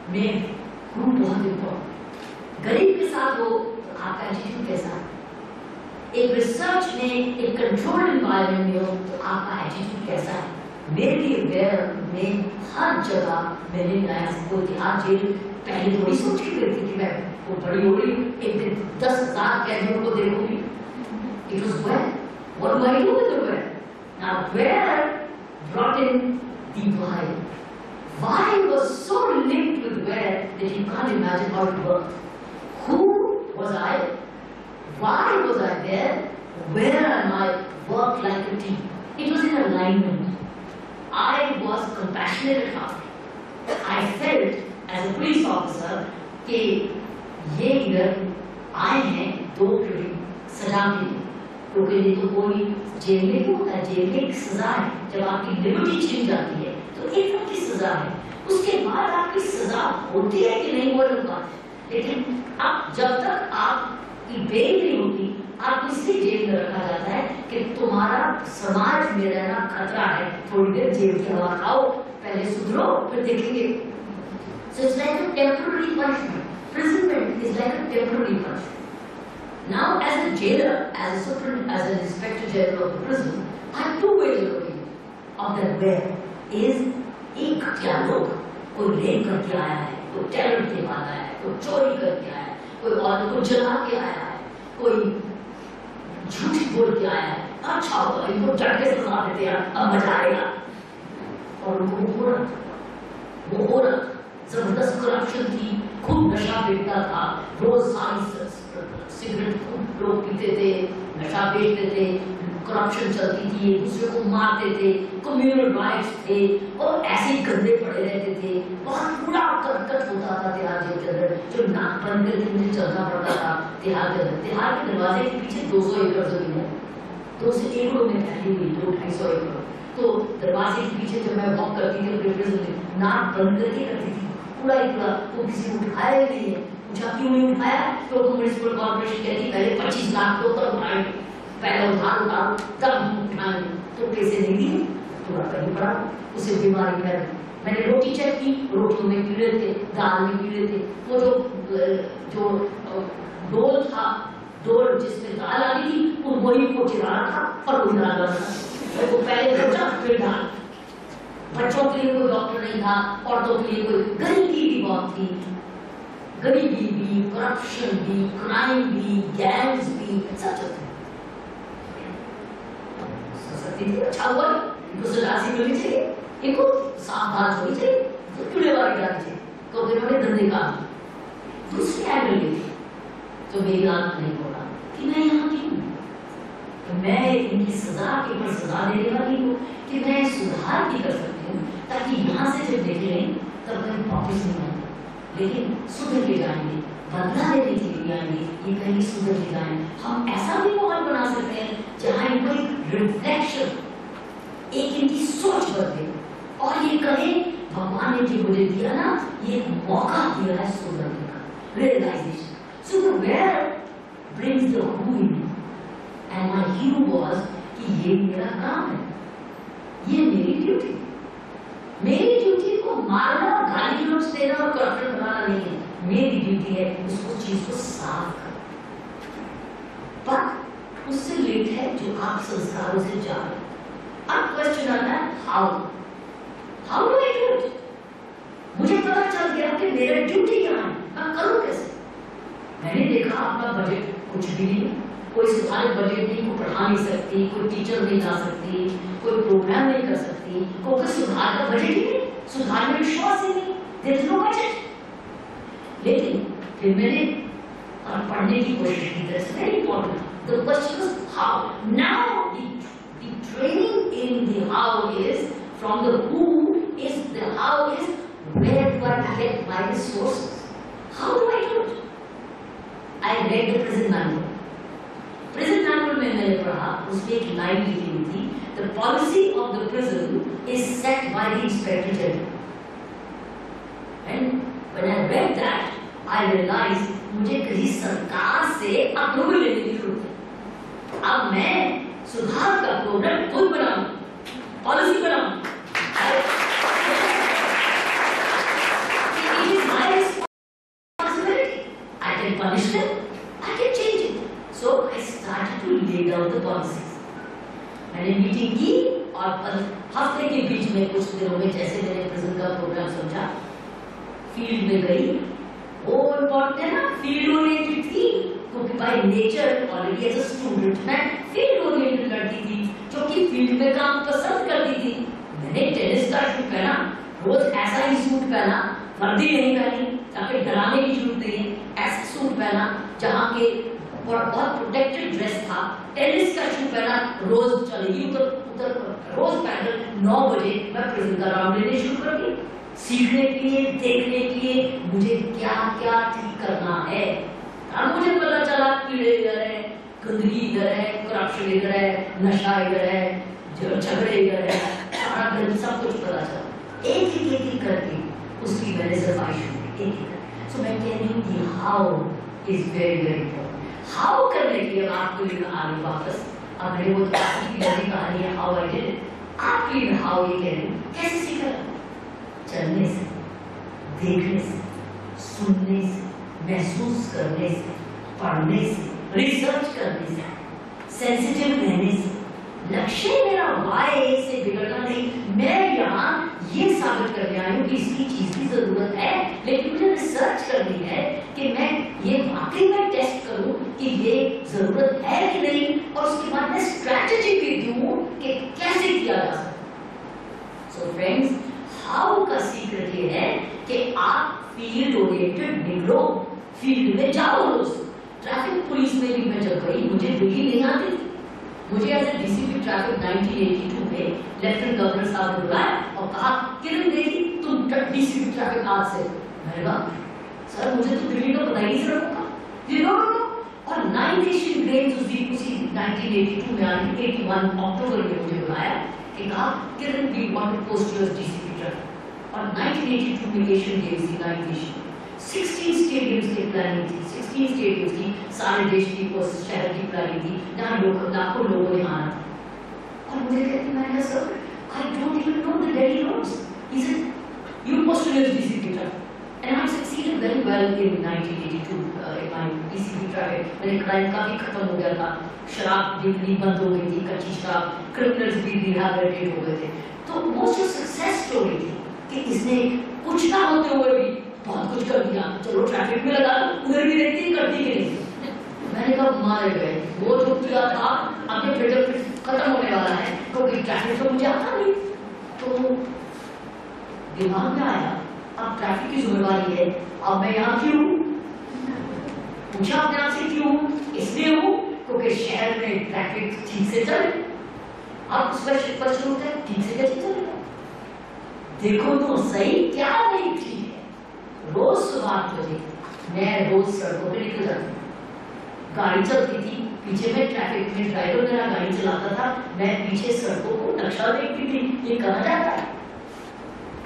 में बहुत इंपॉर्टेंट। गरीब के साथ हो तो आपका एटीट्यूड कैसा है, एक रिसर्च में, एक कंट्रोल्ड एनवायरनमेंट में हो तो आपका एटीट्यूड कैसा है। मेरे लिए वेयर में हर जगह मैंने नया सीखो थी। आज जेल पहले थोड़ी सोच के गई थी कि मैं वो बड़ी हो गई, एक दिन 10,000 कैदियों को देखूंगी। It was where? What do I do with the where? Now where brought in the why. Why was so linked with where that you can't imagine how it worked. Who was I? Why was I there? Where am I? Work like a team. It was in alignment. I was compassionate at heart. I felt as a police officer कि ये इधर आए हैं 2 पीढ़ी सजा के लिए, क्योंकि ये तो कोई जेल में क्यों होता है, जेल में एक सजा है, जब आपकी लिबर्टी छीन जाती है तो एक तरह की सजा है, उसके बाद आपकी सजा होती है कि नहीं वो अलग बात है, लेकिन अब जब तक आपकी बेल नहीं होती आपको इसलिए जेल में रखा जाता है कि तुम्हारा समाज में रहना खतरा है, थोड़ी देर जेल की हवा खाओ, पहले सुधरो फिर देखेंगे। So it's like a temporary punishment. Imprisonment is like a temporary punishment. Now, as a jailer, as an inspector general of the prison, I have two ways of looking of that where is एक क्या लोग कोई rape करके आया है, कोई terror के बाद आया है, कोई चोरी करके आया है, कोई औरत को जला के आया है, कोई झूठ बोल के आया है, अच्छा होगा इनको डर के सजा देते हैं, अब मजा आएगा। और उनको वो हो रहा जबरदस्त करप्शन थी, खूब नशा बेचता था, रोज सारी सिगरेट खूब लोग पीते थे, नशा बेचते थे, करप्शन चलती थी, एक दूसरे को मारते थे, कम्युनल राइट्स थे और ऐसे ही गंदे पड़े रहते थे, बहुत बुरा कर्कट होता था तिहाड़ जेल के अंदर, जो नाक बंद करके मुझे चलना पड़ता था तिहाड़ के अंदर। तिहाड़ के दरवाजे के पीछे 200 एकड़ जमीन है, 200 एकड़ों में फैली हुई 200-250 एकड़, तो दरवाजे के पीछे जब मैं वॉक करती थी अपने प्रिजन में, नाक बंद करके करती थी पूरा ही पूरा, तो किसी को उठाया ही नहीं है, पूछा क्यों नहीं उठाया, तो म्युनिसिपल कॉर्पोरेशन कहती पहले 25 लाख तो तब उठाएंगे, पहले उधार उठाओ तब हम उठाएंगे, तो पैसे नहीं दिए, पूरा कहीं पड़ा, उसे बीमारी फैल गई। मैंने रोटी चेक की, रोटियों में कीड़े थे, दाल में कीड़े थे, वो जो डोल था, डोल जिसमें दाल आ गई थी, वो वही को चिरा रहा था और उड़ा रहा था, वो पहले सोचा फिर दाल। बच्चों के लिए कोई डॉक्टर नहीं था, औरतों के लिए कोई, गरीबी भी बहुत थी, गरीबी भी, करप्शन भी, क्राइम भी, गैंग्स भी, सब चलते। अच्छा हुआ इनको सजा मिलनी चाहिए, इनको सावधान होनी चाहिए, तो कीड़े वाले जानी चाहिए, क्योंकि इन्होंने धंधे काम। दूसरी एंगल ये थी तो मेरी आंख नहीं बोला कि मैं यहाँ क्यों, तो मैं इनकी सजा के ऊपर सजा देने वाली हूँ कि मैं सुधार भी कर सकती हूँ, ताकि यहाँ से जब देखें तब कहीं वापस नहीं आएंगे, लेकिन सुधर के जाएंगे, बदला लेने के लिए आएंगे, ये कहीं सुधर के जाएंगे। हम ऐसा भी माहौल बना सकते हैं जहाँ इनको एक रिफ्लेक्शन, एक इनकी सोच बदले और ये कहे भगवान ने जो मुझे दिया ना, ये एक मौका दिया है सुधरने का, realisation. So the where brings the who in me, and my hero was कि ये मेरा काम है, ये मेरी ड्यूटी, मेरी ड्यूटी को मारना, गाली गलौज देना और करप्शन बनाना नहीं है, मेरी ड्यूटी है उसको चीज को साफ करना। पर उससे लेट है जो आप संस्कारों से जा रहे हैं। अब क्वेश्चन आता है how do I do it? मुझे पता चल गया कि मेरा ड्यूटी यहाँ है, मैं करूँ कैसे? मैंने देखा आपका बजट कुछ भी नहीं, कोई सुधार बजट नहीं, कोई पढ़ा नहीं सकती, कोई टीचर नहीं ला सकती, कोई प्रोग्राम नहीं कर सकती, क्योंकि सुधार का बजट ही नहीं, सुधार में विश्वास ही नहीं, देयर इज नो बजट। लेकिन फिर मैंने पढ़ने की कोशिश की, that's very important. The question is how. Now the training in the how is from the who is the how is where do I get my resources, how do I do it? I read the prison manual. Prison manual में मैंने पढ़ा, उसमें एक line लिखी हुई थी, the policy of the prison is set by the inspector general. And when I read that, I realized मुझे कहीं सरकार से अप्रूवल लेने की जरूरत है। अब मैं सुधार का प्रोग्राम खुद बनाऊं, पॉलिसी बनाऊं। It is my responsibility. I can punish them, I can change it. So I started to lay down the policies. मैंने मीटिंग की और हफ्ते के बीच में कुछ दिनों में जैसे मैंने प्रिजन का प्रोग्राम समझा, फील्ड में गई। वो इम्पोर्टेंट है ना, फील्ड ओरिएंटेड थी, क्योंकि by nature already as a student मैं फील्ड ओरिएंटेड लड़की थी, जो कि फील्ड में काम पसंद करती थी। मैंने टेनिस का शूट पहना, रोज ऐसा ही सूट पहना, वर्दी नहीं पहनी ताकि डराने की जरूरत नहीं है, ऐसा सूट पहना जहाँ के और बहुत प्रोटेक्टेड ड्रेस था, टेनिस का शूट पहना, रोज चलेगी उधर रोज पैदल 9 बजे मैं प्रिजन का राउंड लेने शुरू कर दी, सीखने के लिए, देखने के लिए मुझे क्या क्या ठीक करना है। अब मुझे पता चला कीड़े रहे, गंदगी इधर है, करप्शन इधर है, नशा इधर है, झगड़े इधर है, सारा दिन सब कुछ पता चला। एक करके उसकी मैंने सफाई शुरू की, एक। सो मैं कह रही हूँ कि how is very very important. How करने के लिए आपको ये कहानी वापस, अब मेरे वो कहानी है हाउ आई डिड, आपके लिए हाउ ये कह रही हूँ, कैसे सीखा? चलने से, देखने से, सुनने से, महसूस करने से, पढ़ने से, रिसर्च करने से, सेंसिटिव रहने से। लक्ष्य मेरा वाई से बिगड़ना नहीं, मैं यहाँ ये साबित करने आई हूँ कि इसकी चीज की जरूरत है, लेकिन मुझे रिसर्च करनी है कि मैं ये वाकई में टेस्ट करूँ कि ये जरूरत है कि नहीं, और उसके बाद मैं स्ट्रैटेजी भी दूँ कि कैसे किया जा सकता। सो फ्रेंड्स, हाउ का सीक्रेट ये है कि आप फील्ड ओरिएंटेड निकलो, फील्ड में जाओ। रोज ट्रैफिक पुलिस में भी मैं जब गई, मुझे दिल्ली नहीं आती थी। मुझे एज ए डीसीपी ट्रैफिक 1982 में लेफ्टिनेंट गवर्नर साहब ने बुलाया और कहा, किरण देवी तुम डीसीपी ट्रैफिक आज से। मैंने कहा सर मुझे तो दिल्ली का पता ही नहीं चला। और 9th एशियन गेम्स उसी 1982 में आई, 81 अक्टूबर में मुझे बुलाया कि कहा Kiran we want to post you as DCP traffic. और 1982 में एशियन गेम्स थी, 9th एशियन 16 स्टेडियम्स की प्लानिंग थी, 16 स्टेडियम्स की, सारे देश की शहर की प्लानिंग थी, जहाँ लाखों लोगों ने आना था। और मुझे कहती, मैंने कहा sir I don't even know the Delhi roads. He said you post you as DCP traffic and I succeeded very well in 1982 in my DCP traffic. मेरे क्राइम काफी खत्म हो गया था, शराब बिकनी बंद हो गई थी, कच्ची शराब, क्रिमिनल्स भी रिहैबिलिटेट हो गए थे। तो वो जो सक्सेस स्टोरी थी कि इसने कुछ ना होते हुए भी बहुत कुछ कर दिया, चलो ट्रैफिक में लगा, उधर भी देखती करती कि नहीं। मैंने कहा मारे गए, वो जो किया था अब ये फिर खत्म होने वाला है, क्योंकि ट्रैफिक तो मुझे आता नहीं। तो दिमाग में आया अब ट्रैफिक की जिम्मेवारी है, अब मैं यहाँ क्यों? पूछा अपने आप से क्यों? इसलिए हूँ क्योंकि शहर में ट्रैफिक ठीक से चले। अब उस पर प्रश्न उठता है, ठीक से कैसे चलेगा? देखो तो सही क्या नहीं ठीक है। रोज सुबह 8 बजे मैं रोज सड़कों पे निकल जाती हूँ, गाड़ी चलती थी पीछे में, ट्रैफिक में ड्राइवर मेरा गाड़ी चलाता था, मैं पीछे सड़कों को नक्शा देखती थी, ये कहाँ जाता है,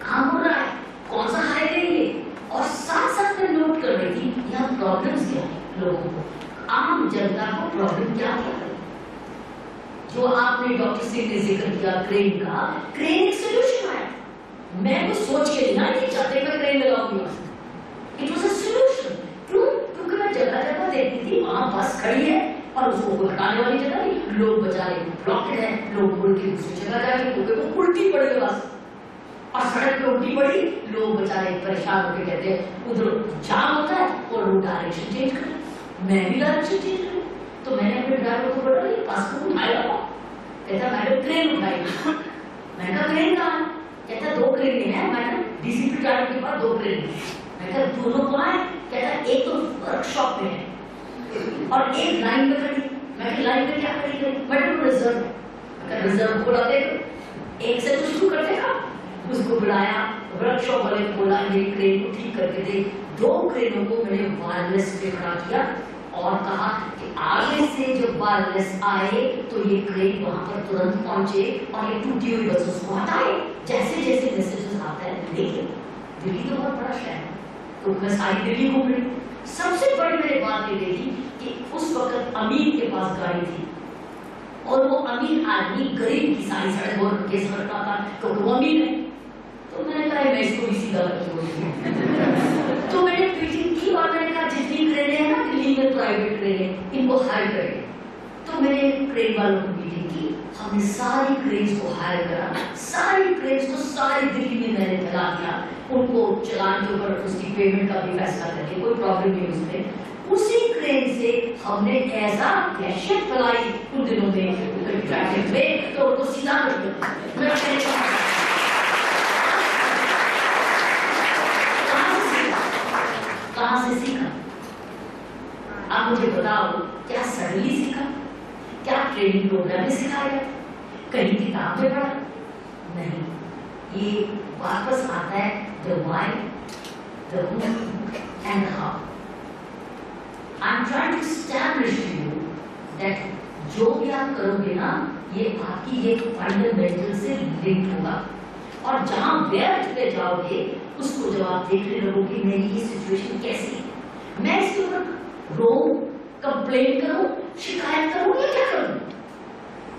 कहाँ हो रहा है, कौन सा हाईवे है, और साथ साथ में नोट कर रही थी यहाँ प्रॉब्लम्स क्या है लोगों को, आम जनता को प्रॉब्लम क्या है। जो आपने डॉक्टर सिंह ने जिक्र किया क्रेन का, क्रेन एक सोल्यूशन है। मैं कुछ सोच के नहीं आई कि छाते में क्रेन लगाऊंगी, इट वाज अ सोल्यूशन। क्यों? क्योंकि मैं जगह जगह देखती थी वहां बस खड़ी है और उसको कोई हटाने वाली जगह नहीं, लोग बेचारे ब्लॉकेड है, लोग मुड़ के दूसरी जगह जाके क्योंकि वो उल्टी पड़ गई बस, और सड़क पे उल्टी पड़ी, लोग बेचारे परेशान होकर कहते हैं उधर जाम होता है और लोग डायरेक्शन चेंज कर, मैं भी डायरेक्शन चेंज कर। तो मैंने अपने ड्राइवर को बोला ये पास को उठाया, कहता मैडम क्रेन उठाई। मैंने कहा क्रेन कहाँ है? कहता 2 क्रेन है मैडम, डीसीपी ट्रैफिक के पास 2 क्रेन है। मैं कहा दोनों कहाँ है? कहता एक तो वर्कशॉप में है और एक लाइन में खड़ी। मैं कहा लाइन में क्या खड़ी है? Madam reserve. मैं कहा रिजर्व खोला देखो, एक से तो शुरू कर देगा। उसको बुलाया, वर्कशॉप वाले को बोला ये क्रेन को ठीक करके दे। 2 क्रेनों को मैंने वायरलेस पे खड़ा किया और कहा कि आगे से जब वायरलेस आए तो ये क्रेन वहां पर तुरंत पहुंचे और ये टूटी हुई बसों को हटाए। जैसे जैसे मैसेजेस आते हैं, देखिए दिल्ली तो बहुत बड़ा शहर है, तो मैं सारी दिल्ली घूम रही। सबसे बड़ी मैंने बात ये देखी कि उस वक्त अमीर के पास गाड़ी थी और वो अमीर आदमी गरीब की सारी सड़क और केस करता था क्योंकि वो अमीर है। तो मैंने कहा मैं इसको भी सीधा करके बोलूंगी। तो मैंने मीटिंग की और मैंने कहा जितनी क्रेनें हैं ना दिल्ली में प्राइवेट क्रेनें, इनको हायर करें। तो मैंने क्रेन वालों की मीटिंग की, हमने सारी क्रेन्स को हायर करा, सारी क्रेन्स को सारी दिल्ली में मैंने फैला दिया, उनको चलान के ऊपर उसकी पेमेंट का भी फैसला करके कोई प्रॉब्लम नहीं उसमें। उसी क्रेन से हमने ऐसा दहशत फैलाई उन दिनों में ट्रैफिक में, तो उनको सीधा कर दिया। कहाँ से सीखा? आप मुझे बताओ, क्या सडनली सीखा? क्या ट्रेनिंग प्रोग्राम में सिखाया? कहीं किताब में पढ़ा? नहीं, ये वापस आता है the why, the who and how. I'm trying to establish to you that जो भी आप करोगे ना, ये आपकी ये फंडामेंटल से लिंक होगा, और जहां व्यर्थ पे जाओगे उसको जब आप देखने लगोगे मेरी ये सिचुएशन कैसी है, मैं इसके ऊपर रो, कंप्लेन करूं, शिकायत करूं या क्या करूं?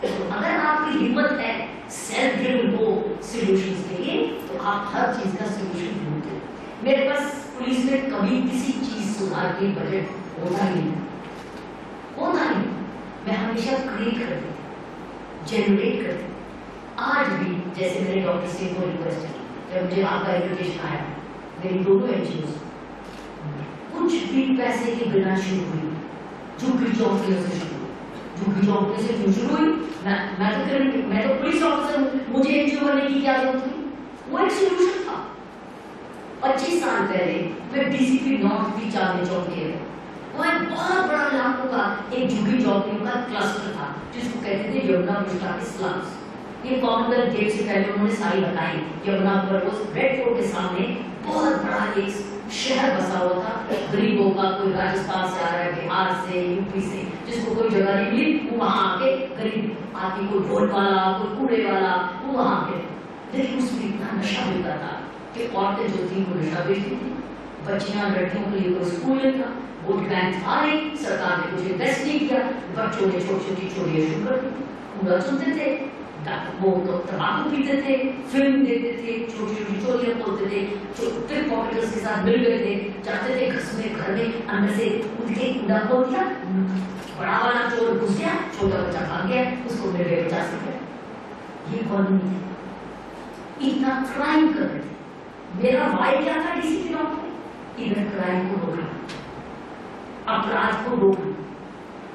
तो अगर आपकी हिम्मत है सेल्फ ड्रिवन हो सॉल्यूशंस के लिए, तो आप हर चीज का सॉल्यूशन ढूंढते हो। मेरे पास पुलिस में कभी किसी चीज सुधार के बजट होता ही नहीं, होता नहीं। मैं हमेशा क्रिएट करती थी, जनरेट करती। आज भी जैसे मैंने डॉक्टर सिंह को रिक्वेस्ट की, जब मुझे आपका इन्विटेशन आया, मेरी दोनों एनजीओ कुछ भी पैसे के बिना शुरू हुई, झुग्गी चौकियों से शुरू हुई। झुग्गी चौकियों से क्यों शुरू हुई? मैं तो पुलिस ऑफिसर हूँ, मुझे एनजीओ बनने की क्या जरूरत थी? वो एक सोल्यूशन था। 25 साल पहले मैं डीसीपी नॉर्थ की चांदनी चौक के वो एक बहुत बड़ा लाखों का एक झुग्गी चौकियों का क्लस्टर था, जिसको कहते थे यमुना पुष्टा के स्लम्स। ये कॉमनवेल्थ गेट से पहले उन्होंने सारी बताई। यमुना पर उस रेड फोर्ट के सामने बहुत बड़ा एक शहर बसा हुआ था गरीबों का। कोई राजस्थान से आ रहा है, बिहार से, यूपी से, जिसको कोई जगह नहीं मिली, वो वहां आके गरीब आदमी, कोई ढोल वाला, कोई कूड़े वाला, वो वहां आके। लेकिन उसमें इतना नशा मिलता था कि औरतें जो थी वो नशा बेचती थी, बच्चियां लड़कियों के लिए कोई स्कूल नहीं था, वोट बैंक था नहीं, सरकार ने कुछ इन्वेस्ट नहीं किया, बच्चों ने छोटी छोटी चोरियां शुरू कर दी, कूड़ा चुनते थे, वो तंबाकू पीते थे, फिल्म देखते थे, छोटी छोटी चोरियां खोलते थे, पिक पॉकेटर्स के साथ मिल गए थे, जाते थे घर में अंदर से उनके कूड़ा खोल दिया, बड़ा वाला चोर घुस गया, छोटा बच्चा भाग गया, उसको मिल गए 50 रुपए। ये कौन नहीं थे, इतना क्राइम कर रहे थे। मेरा भाई क्या था डीसीपी नॉर्थ में, इधर क्राइम को रोकना, अपराध को रोकना।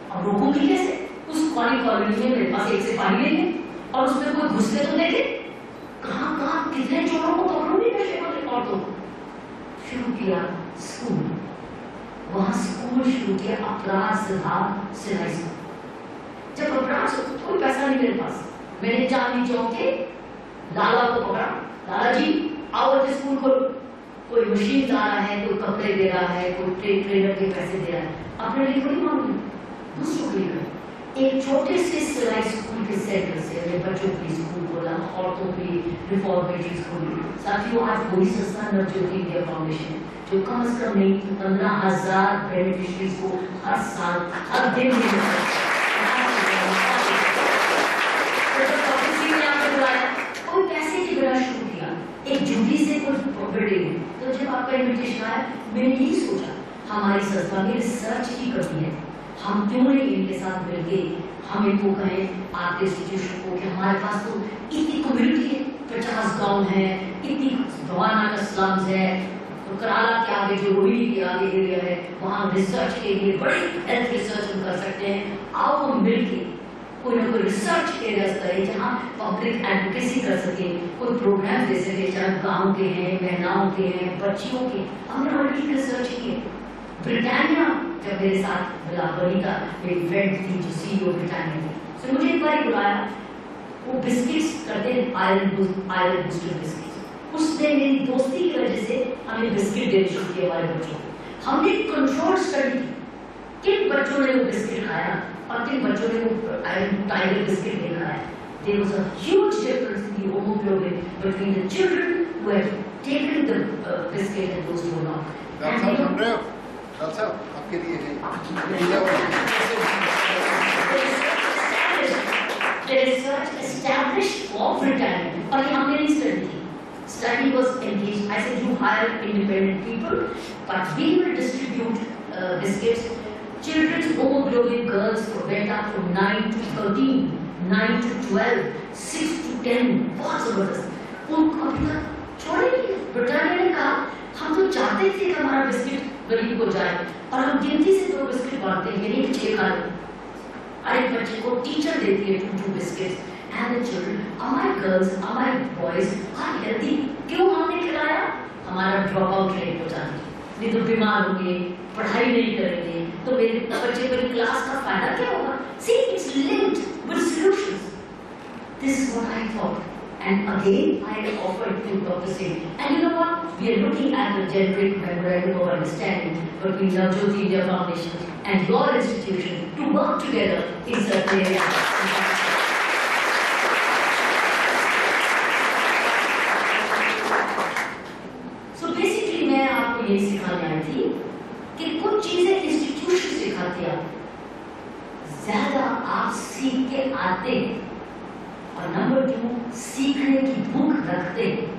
और रोकूंगी कैसे? उस कॉलोनी में मेरे पास एक से पानी लेंगे और उसमें कोई घुसते तो देखे, कहां कितने चोरों को पकड़ूंगी नशे वाले औरतों को। शुरू किया स्कूल, वहां स्कूल शुरू किया अपराध सुधार सिलाई स्कूल। जब अपराध से कोई पैसा नहीं मेरे पास, मैंने चांदनी चौक के लाला को पकड़ा, लाला जी आओ स्कूल खोलो। कोई मशीन ला रहा है, कोई कपड़े दे रहा है, कोई ट्रेनर के पैसे दे रहा है, अपने लिए थोड़ी मांगी, दूसरों के लिए। एक छोटे से सिलाई स्कूल के सेंटर से मैंने बच्चों के स्कूल खोला, औरतों के रिफॉर्मेटरी स्कूल। साथियों, आज वही संस्था नवज्योति इंडिया फाउंडेशन जो कम से कम नहीं 15,000 बेनिफिशरीज को हर साल हर दिन कोई पैसे के बिना शुरू किया, एक झुग्गी से कोई प्रॉफिट नहीं। तो जब आपका इन्विटेशन आया, मैंने यही सोचा हमारी संस्था में रिसर्च की कमी है, हम क्यों नहीं इनके साथ मिलके हम इनको कहें आर्ट इंस्टीट्यूशन को कि हमारे पास तो इतनी कम्युनिटी है, 50 गांव है, इतनी भवाना का स्लम्स है, कराला के आगे जो रोहिणी के आगे एरिया है, वहाँ रिसर्च के लिए बड़ी हेल्थ रिसर्च हम कर सकते हैं। आओ हम मिलके कोई ना कोई रिसर्च एरियाज करें जहाँ पब्लिक एडवोकेसी कर सके, कोई प्रोग्राम दे सके, चाहे गाँव के हैं, महिलाओं के हैं, बच्चियों के। हमने ऑलरेडी रिसर्च की है। ब्रिटानिया जब मेरे साथ मिलावरी का मेरी फ्रेंड थी जो सीईओ ब्रिटानिया थी, तो मुझे एक बार बुलाया, वो बिस्किट्स करते हैं, आयरन बूस्टर बिस्किट्स। उसने मेरी दोस्ती की वजह से हमें बिस्किट देने शुरू किए हमारे बच्चों को। हमने कंट्रोल स्टडी की, किन बच्चों ने वो बिस्किट खाया और किन बच्चों ने वो टाइगर बिस्किट नहीं खाया। There was a huge difference in the hemoglobin between the children who had taken the biscuit and those who were not. Doctor साहब आपके लिए The research established for Britannia, और ये हमने नहीं स्टडी की। Study was engaged. I said you hire independent people, but we will distribute biscuits. Children's hemoglobin girls went up from 9 to 13, 9 to 12, 6 to 10. बहुत जबरदस्त। उनको अभी तक छोड़े नहीं। ब्रिटानिया ने कहा हम तो चाहते थे कि हमारा बिस्किट गरीब को जाए, और हम गिनती से 2 बिस्किट बांटते हैं, यानी 6 खा लें। हर एक बच्चे को टीचर देती है 2 बिस्किट्स, एंड द चिल्ड्रन, हमारे गर्ल्स, हमारे बॉयज आर हेल्दी। क्यों हमने खिलाया? हमारा ड्रॉप आउट रेट हो जाती, नहीं तो बीमार होंगे, पढ़ाई नहीं करेंगे, तो मेरे बच्चे मेरी क्लास का फायदा क्या होगा? See, it's linked with solutions. This is what I thought, and again I offered to Dr. Singh, and you know what? We we are looking at a generic memorandum of understanding between Navjyoti India Foundation and your institution to work together in certain areas. So basically मैं आपको ये सिखाने आई थी कि कुछ चीजें institution सिखाते हैं, ज्यादा आप सीख के आते हैं, और नंबर 2 सीखने की भूख रखते हैं।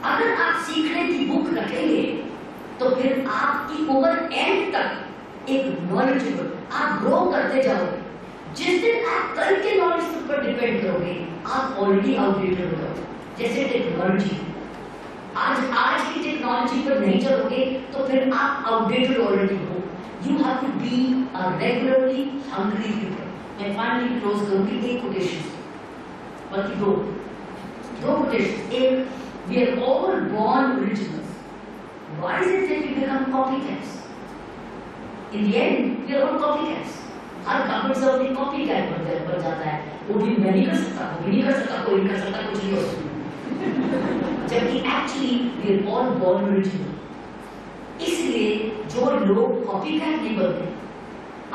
अगर आप सीखने की भूख रखेंगे तो फिर आपकी उम्र एंड तक एक नॉलेजेबल आप ग्रो करते जाओगे। जिस दिन आप कल के नॉलेज पर डिपेंड करोगे आप ऑलरेडी आउटडेटेड हो जाओगे। जैसे टेक्नोलॉजी, आज की टेक्नोलॉजी पर नहीं चलोगे तो फिर आप आउटडेटेड ऑलरेडी हो। You have to be a regularly hungry people. मैं फाइनली क्लोज करूंगी एक कोटेशन, बल्कि दो कोटेशन। एक, we are all born originals. Why is it that we become copycats? In the end, we are all copycats. Her government से अपनी copycat बन जाता है। वो भी मैं नहीं कर सकता, वो भी नहीं कर सकता, कोई नहीं कर सकता, कुछ नहीं हो सकता। जबकि actually we are all born original. इसलिए जो लोग कॉपीकैट नहीं बनते,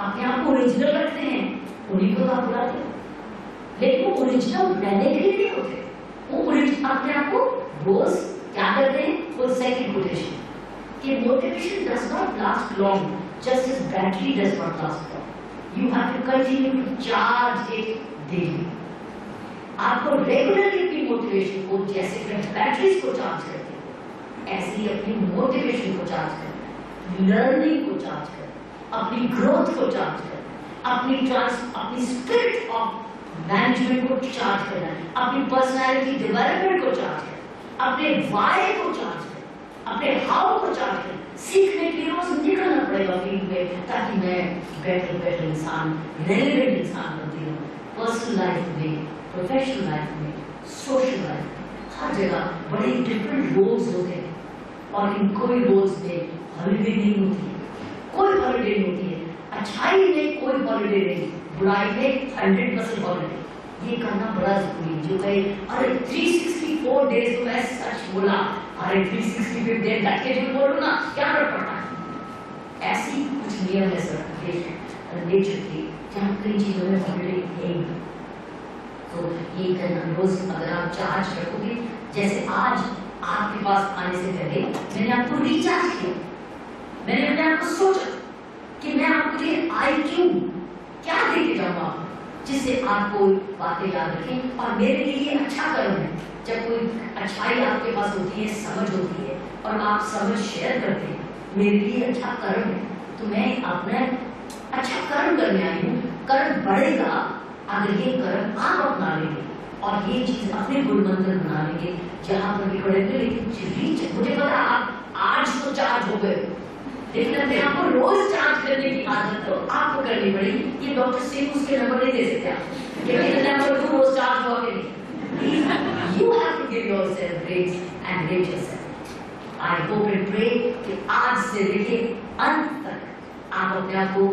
अपने आप को ओरिजिनल रखते हैं, उन्हीं को तो आप बुलाते हो। लेकिन वो ओरिजिनल रहने के लिए नहीं होते, वो अपने आप को रोज क्या करते हैं? वो सेकंड कोटेशन कि motivation does not last long just as battery does not last long. You have to continue to charge it daily. आपको रेगुलरली अपनी मोटिवेशन को, जैसे बैटरीज को चार्ज करते हैं, ऐसे ही अपनी मोटिवेशन को चार्ज करना, लर्निंग को चार्ज करना, अपनी ग्रोथ को चार्ज करना, अपनी स्पिरिट ऑफ मैनेजमेंट को चार्ज करना, अपनी पर्सनालिटी डेवलपमेंट को चार्ज करना, अपने वाई को चार्ज करना, अपने हाउ को चार्ज करना। सीखने के लिए रोज निकलना पड़ेगा फील्ड में, ताकि मैं बेटर इंसान, रेलेवेंट इंसान बनती हूँ। पर्सनल लाइफ में, प्रोफेशनल लाइफ में, सोशल लाइफ में, हर जगह बड़े डिफरेंट रोल्स होते हैं, और इन कोई रोल्स में हॉलीडे नहीं होती है, कोई हॉलीडे नहीं होती है। अच्छाई में कोई हॉलीडे नहीं, बुराई में 100% हॉलीडे। ये करना बड़ा जरूरी है। जो कहे अरे 364 डेज तो मैं सच बोला, अरे 365 डेज बैठ के जो बोलूं ना, क्या फर्क पड़ता है? ऐसी कुछ नियम है सर नेचर के, जहाँ कई चीजों में हॉलीडे नहीं। तो ये करना रोज अगर आप चार्ज रखोगे, जैसे आज आपके पास आने से पहले मैंने आपको रिचार्ज किया, मैंने अपने आप को सोचा कि मैं आपके लिए IQ क्या देके जाऊंगा जिससे आपको बातें याद रखें, और मेरे लिए ये अच्छा कर्म है। जब कोई अच्छाई आपके पास होती है, समझ होती है, और आप समझ शेयर करते हैं, मेरे लिए अच्छा कर्म है। तो मैं अपना अच्छा कर्म करने आई हूँ। कर्म बढ़ेगा अगर ये कर्म आप अपना लेंगे और ये चीज अपने गुणमंत्र बना लेंगे, जहाँ पर भी पड़ेंगे। लेकिन मुझे पता आप आज तो चार्ज हो गए, लेकिन अपने आप को रोज चार्ज करने की आदत तो आपको करनी पड़ेगी। ये डॉक्टर सिंह उसके नंबर नहीं दे सकते आप, क्योंकि नंबर 2 रोज चार्ज हुआ के नहीं। You have to give yourself grace and rate yourself. I hope and pray कि आज से लेके अंत तक आप अपने आप को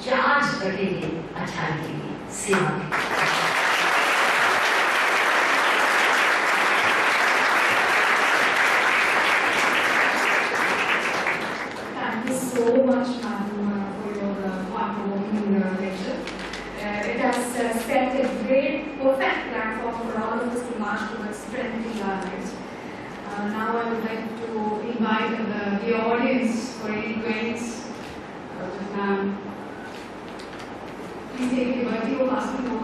चार्ज रखेंगे अच्छाई के लिए, सेवा के लिए। So much, Madam, for your heartwarming lecture. It has set a great, perfect platform for all of us to march towards strengthening our lives. Now I would like to invite the audience for any queries. Please take liberty of asking what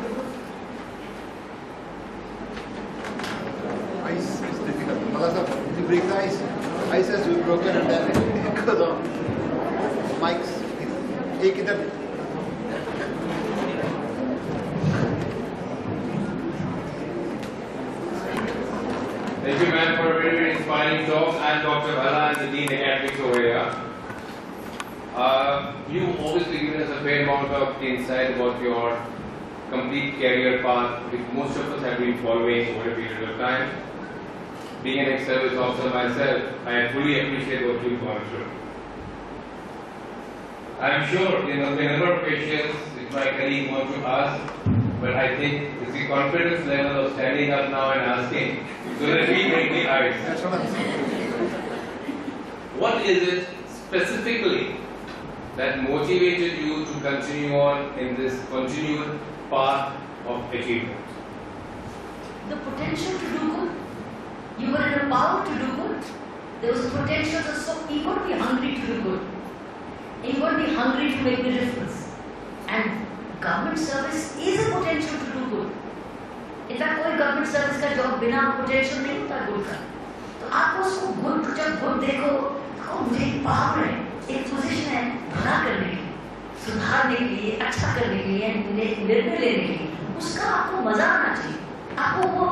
Ice is difficult. If you break the ice, ice has to be broken and then it goes on. Mics. एक इधर. Thank you, man, for a very, very inspiring talk. I'm Dr. Bhala and the Dean Academics over here. You've obviously given us a fair amount of insight about your complete career path, which most of us have been following over a period of time. Being an ex-service officer myself, I fully appreciate what you've gone through. I'm sure there are a number of questions which my colleague wants to ask, but I think it's the confidence level of standing up now and asking so that we break the ice. That's what I'm saying. is it specifically that motivated you to continue on in this continued path of achievement? The potential to do good. You were in a power to do good. There was a potential to, so you got to be hungry to do good. And you got to be hungry to make the difference. And government service is a potential to do good. In fact, कोई government service का job बिना potential नहीं होता good का. तो आपको उसको good, जब good देखो, तो मुझे एक power है, एक position है, भला करने के लिए, सुधारने के लिए, अच्छा करने के लिए, निर्णय लेने के लिए, उसका आपको मजा आना चाहिए. आपको वो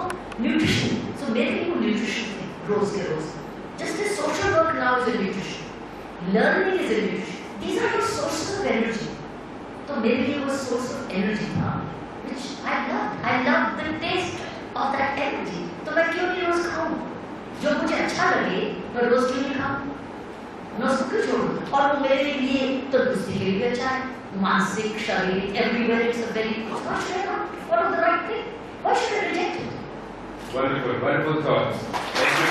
nutrition, so मेरे लिए वो nutrition है, रोज के रोज. Just as social work now is a nutrition, learning is a nutrition. These are your sources of energy. तो मेरे लिए वो source of energy था, which I loved. I loved the taste of that energy. तो मैं क्यों नहीं रोज खाऊं? जो मुझे अच्छा लगे, मैं रोज क्यों नहीं खाऊं? मैं उसको क्यों छोड़ूं? और वो मेरे लिए तो दूसरे के लिए भी अच्छा है. मानसिक, शारीरिक, everywhere it's a very. Why should I not follow the right thing? Why should I reject it? Wonderful, wonderful thoughts. Thank you.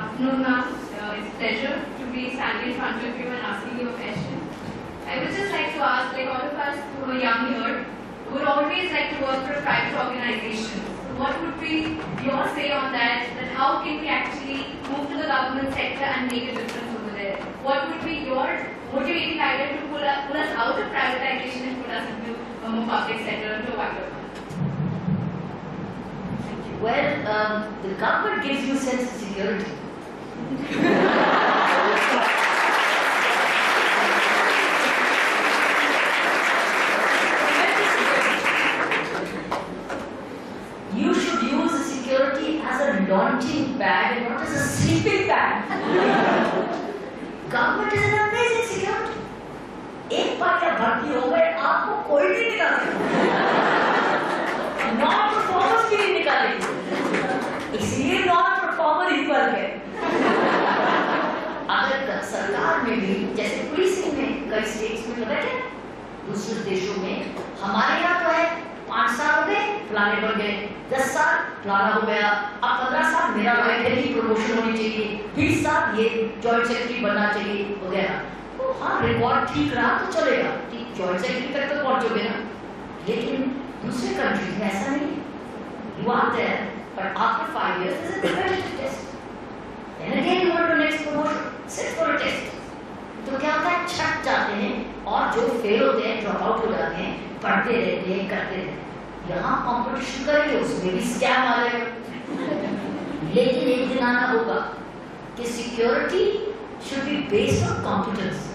Afternoon, ma'am. It's a pleasure to be standing in front of you and asking you a question. I would just like to ask, like all of us who are young here, would always like to work for a private organization. So what would be your say on that? That how can we actually move to the government sector and make a difference over there? What would be your motivating idea to pull us out of privatization and put us into a more public sector, into a wider one? Well, the government gives you a sense of security. You should use the security as a launching pad and not as a sleeping pad. Government is an amazing security. एक बार जब भर्ती हो गए आपको कोई नहीं निकाल सकता. नॉन परफॉर्मर्स भी नहीं निकालेंगे. इसलिए नॉन परफॉर्मर ही वर्ग है. अगर सरकार में भी जैसे पुलिसिंग में कई स्टेट्स में पता है, दूसरे देशों में हमारे यहाँ तो है 5 साल हो गए फलाने पर गए, 10 साल फलाना हो गया, अब 15 साल मेरा है कि प्रमोशन होनी चाहिए, 20 साल ये जॉइंट सेक्रेटरी बनना चाहिए वगैरह. तो हाँ रिकॉर्ड ठीक रहा तो चलेगा, ठीक जॉइंट सेक्रेटरी तक तो पहुंचोगे ना. लेकिन दूसरे कंट्रीज में ऐसा नहीं है. You are there, but after 5 years there's a competitive test. Then again you want to next promotion, sit for a test. तो क्या होता है, छट जाते हैं और जो फेल होते हैं, ड्रॉप आउट हो जाते हैं, पढ़ते रहते हैं, करते रहते हैं. यहाँ कंपटीशन करेंगे, उसमें भी स्कैम आ जाएगा. लेकिन एक दिन आना होगा कि security should be based on competence.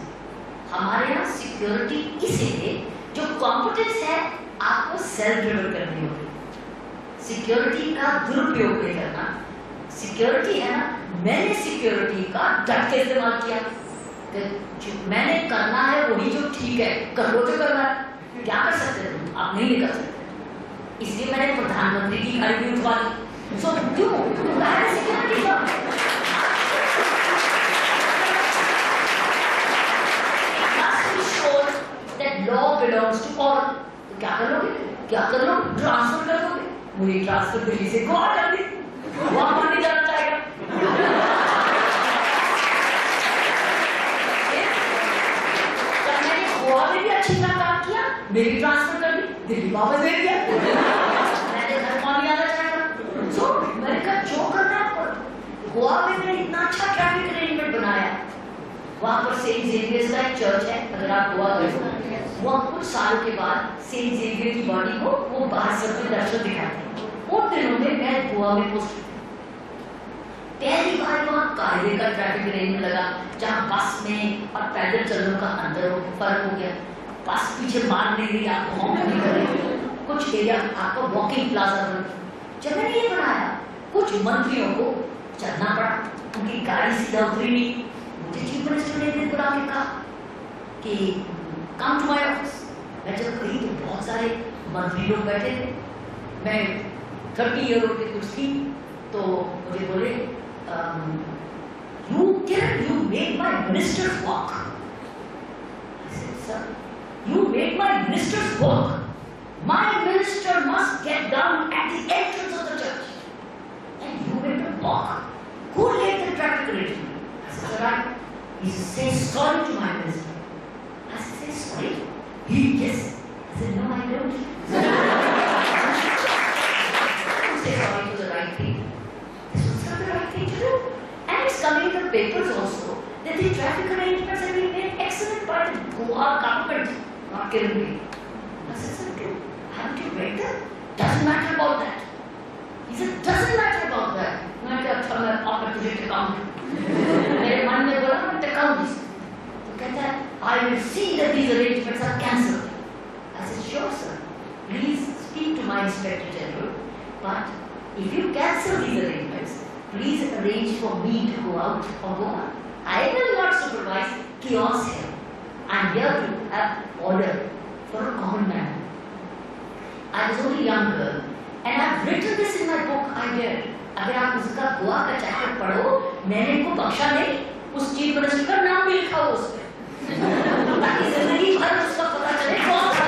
हमारे यहाँ सिक्योरिटी इसीलिए जो कॉम्पिटेंस है आपको सेल्फ ड्रिवन करनी होगी. सिक्योरिटी का दुरुपयोग नहीं करना. सिक्योरिटी है ना, मैंने सिक्योरिटी का डट के इस्तेमाल किया. जो मैंने करना है वही जो ठीक है, कर लो जो करना है. क्या कर सकते हैं, आप नहीं कर सकते. इसलिए मैंने प्रधानमंत्री की गाड़ी भी उठवा ली. सो क्यों security law belongs to all. क्या कर लोगे, क्या कर लो, ट्रांसफर कर दोगे. मुझे ट्रांसफर दिल्ली से गोवा कर दी, वहां पर नहीं जाना चाहेगा. गोवा में भी अच्छी तरह काम किया, मेरी ट्रांसफर कर दी, दिल्ली वापस भेज दिया. मैंने घर कौन नहीं आना चाहेगा. सो मैंने कहा जो करना है. गोवा में मैंने इतना अच्छा ट्रैफिक अरेंजमेंट बनाया. वहां पर सेंट जेवियर्स का एक चर्च है, अगर आप गोवा गए वहां कुछ सालों के बाद सेंट जेवियर की बॉडी को वो बाहर सबके दर्शन दिखाते हैं. उन दिनों में मैं गोवा में पोस्ट पहली बार वहां कायदे का ट्रैफिक अरेंजमेंट लगा, जहां बस में और पैदल चलने का अंदर फर्क हो गया. बस पीछे मार नहीं रही, आपको हॉर्न नहीं कर रही. कुछ एरिया आपको वॉकिंग प्लाजा बन. जब मैंने ये बनाया कुछ मंत्रियों को चलना पड़ा, उनकी गाड़ी सीधा उतरी नहीं. मुझे चीफ मिनिस्टर ने एक दिन बुला के कहा कि कम टू माय ऑफिस. मैं जब गई तो बहुत सारे मंत्री लोग बैठे थे. मैं 30 ईयर के कुछ थी, तो मुझे बोले you made my ministers walk. I said, sir, you made my ministers walk. My minister must sorry to my minister. I said, say sorry? He, yes. I said, no, I don't. Say sorry to the right thing. This was not the right thing to do. And it's coming in the papers also that the traffic arrangements have been made excellent by the Goa government, not Kiran Bedi. I said, sir, haven't you read that? Doesn't matter about that. He said, doesn't matter about that. मैं क्या अच्छा मैं आपका तुझे टिकाऊं मेरे मन में बोला मैं टिकाऊं जिसे तो कहता है I will see that these arrangements are cancelled. I said, sure sir, please speak to my Inspector General, but if you cancel these arrangements, please arrange for me to go out or go on. I will not supervise chaos here. I am here to have order for a common man. I was only a young girl and I have written this in my book, I did. अगर आप उसका गोवा का chapter पढ़ो, मैंने इनको बख्शा नहीं, उस चीफ मिनिस्टर का नाम भी लिखा हो उसमें, ताकि जिंदगी भर उसका पता चले कौन था।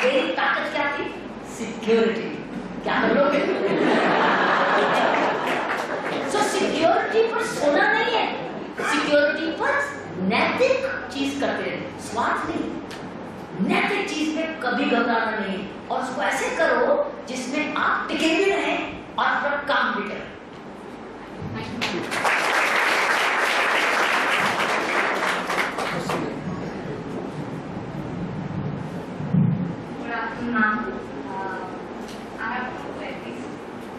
मेरी ताकत क्या थी? सिक्योरिटी। क्या कर लोगे? So सिक्योरिटी पर सोना नहीं है, सिक्योरिटी पर नैतिक चीज करते हैं, स्वार्थ नहीं। नैतिक चीज में कभी घबराना नहीं और उसको ऐसे करो जिसमें आप टिके भी रहें और अपना काम भी करें। Good afternoon, ma'am. I have two queries.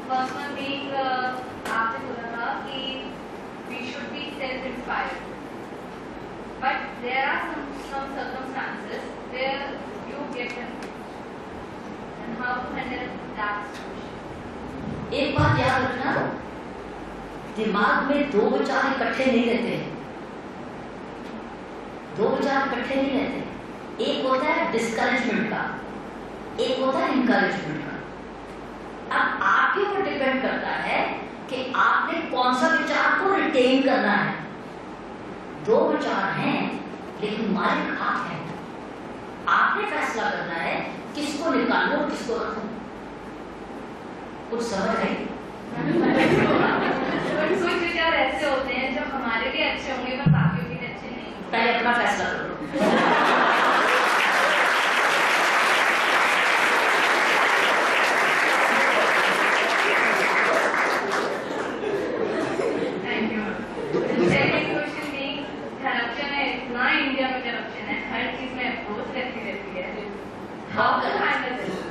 First one being, आपने बोला था कि we should be self-inspired. But there are some circumstances where you get confused. And how to handle that situation? एक बात याद रखना, दिमाग में दो विचार इकट्ठे नहीं रहते हैं, दो विचार इकट्ठे नहीं रहते। एक होता है डिस्करेजमेंट का, एक होता है इंकरेजमेंट का। अब आपके ऊपर डिपेंड करता है कि आपने कौन सा विचार को रिटेन करना है। दो विचार हैं लेकिन मालिक आप हैं, आपने फैसला करना है किसको निकालो और किसको रखो। कुछ समझ है? कुछ विचार ऐसे होते हैं जो हमारे लिए अच्छे होंगे पर बाकियों के लिए अच्छे नहीं। पहले अपना फैसला करो।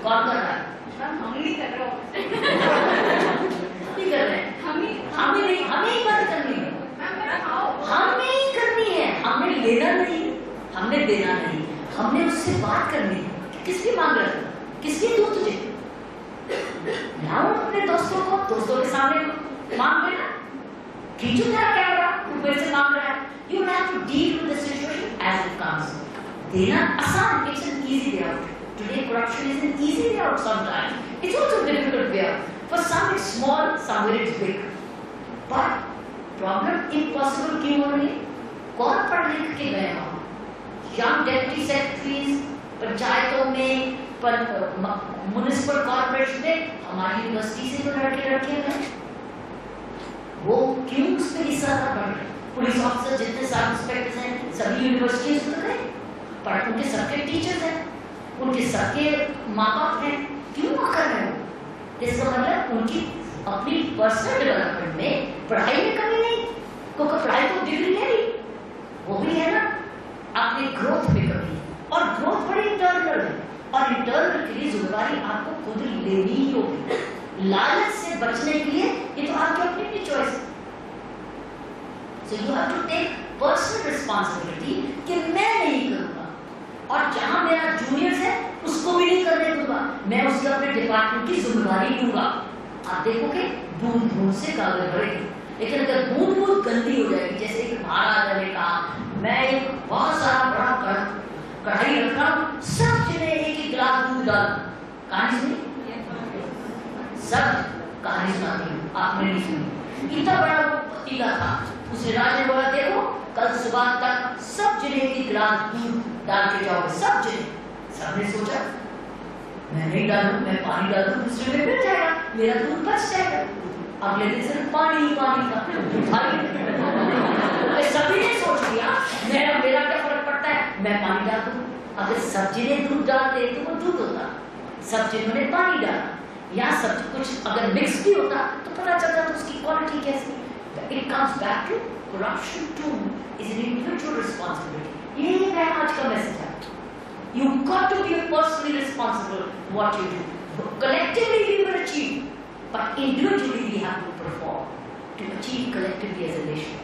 कौन कर रहा है? हम नहीं कर रहे नहीं कर रहे हैं। हमें ही बात करनी है, हमें ही करनी है। हमने लेना नहीं, हमने देना नहीं, हमने उससे बात करनी है। किसकी मांग रहा है? किसकी दूर तुझे? लाओ अपने दोस्तों को, दोस्तों के सामने मांग लेना। खींचो तेरा कैमरा, तू मेरे से मांग रहा है। You have to deal with the situation as it comes. देना आसान, it's an easy way out. Today corruption is an easy way out sometimes. It's also a difficult way out. For some it's small, somewhere it's big. But problem impossible क्यों हो रही है? कौन पढ़ लिख के गए हो? Young deputy secretaries, पंचायतों में, म्युनिसिपल कॉर्पोरेशन में, हमारी यूनिवर्सिटी से जो लड़के रखे गए, वो क्यों उस पर हिस्सा ना पढ़ रहे? पुलिस ऑफिसर जितने सब इंस्पेक्टर्स हैं, सभी यूनिवर्सिटी से गए, पर उनके सबके टीचर्स हैं, उनके सबके माँ बाप हैं, क्यों ना कर रहे हो? इसका मतलब उनकी अपनी पर्सनल डेवलपमेंट में पढ़ाई में कमी नहीं, क्योंकि पढ़ाई तो डिग्री ले ली, वो भी है ना, अपनी ग्रोथ में कमी, और ग्रोथ बड़ी इंटरनल है, और इंटरनल के लिए जिम्मेदारी आपको खुद लेनी ही होगी। लालच से बचने के लिए ये तो आपकी अपनी चॉइस है। So you have to take personal responsibility कि मैं नहीं करूँगा, और जहाँ मेरा जूनियर्स है उसको भी नहीं करने दूंगा, मैं उसके अपने डिपार्टमेंट की जिम्मेदारी लूंगा। आप देखोगे बूंद बूंद से कागज भरेगी, लेकिन अगर बूंद बूंद गंदी हो जाएगी, जैसे कि महाराजा ने कहा, मैं एक बहुत सारा बड़ा कढ़ाई रख रहा हूँ, सब जने एक एक गिलास दूध डाल, कहानी सुनी? सब कहानी सुनाती हूँ, आपने नहीं सुनी। इतना बड़ा पतीला था, उसने राजा ने बोला देखो कल सुबह तक सब जने एक गिलास दूध डाल के जाओगे, सब जने। सबने सोचा मैं नहीं डालूं, मैं पानी डाल दूं, दूसरे में मिल जाएगा, मेरा दूध बच जाएगा। अगले दिन सिर्फ पानी ही पानी का भाई सभी ने सोच लिया मेरा क्या फर्क पड़ता है, मैं पानी डाल दूं। अगर सब्जी ने दूध डाल दे तो वो दूध होता, सब्जी ने पानी डाला, या सब कुछ अगर मिक्स भी होता तो पता चलता तो उसकी क्वालिटी कैसी। It comes back to corruption too is an individual responsibility। ये है आज का मैसेज है। You got to be personally responsible for what you do। Collectively we will achieve, but individually we have to perform to achieve collectively as a nation।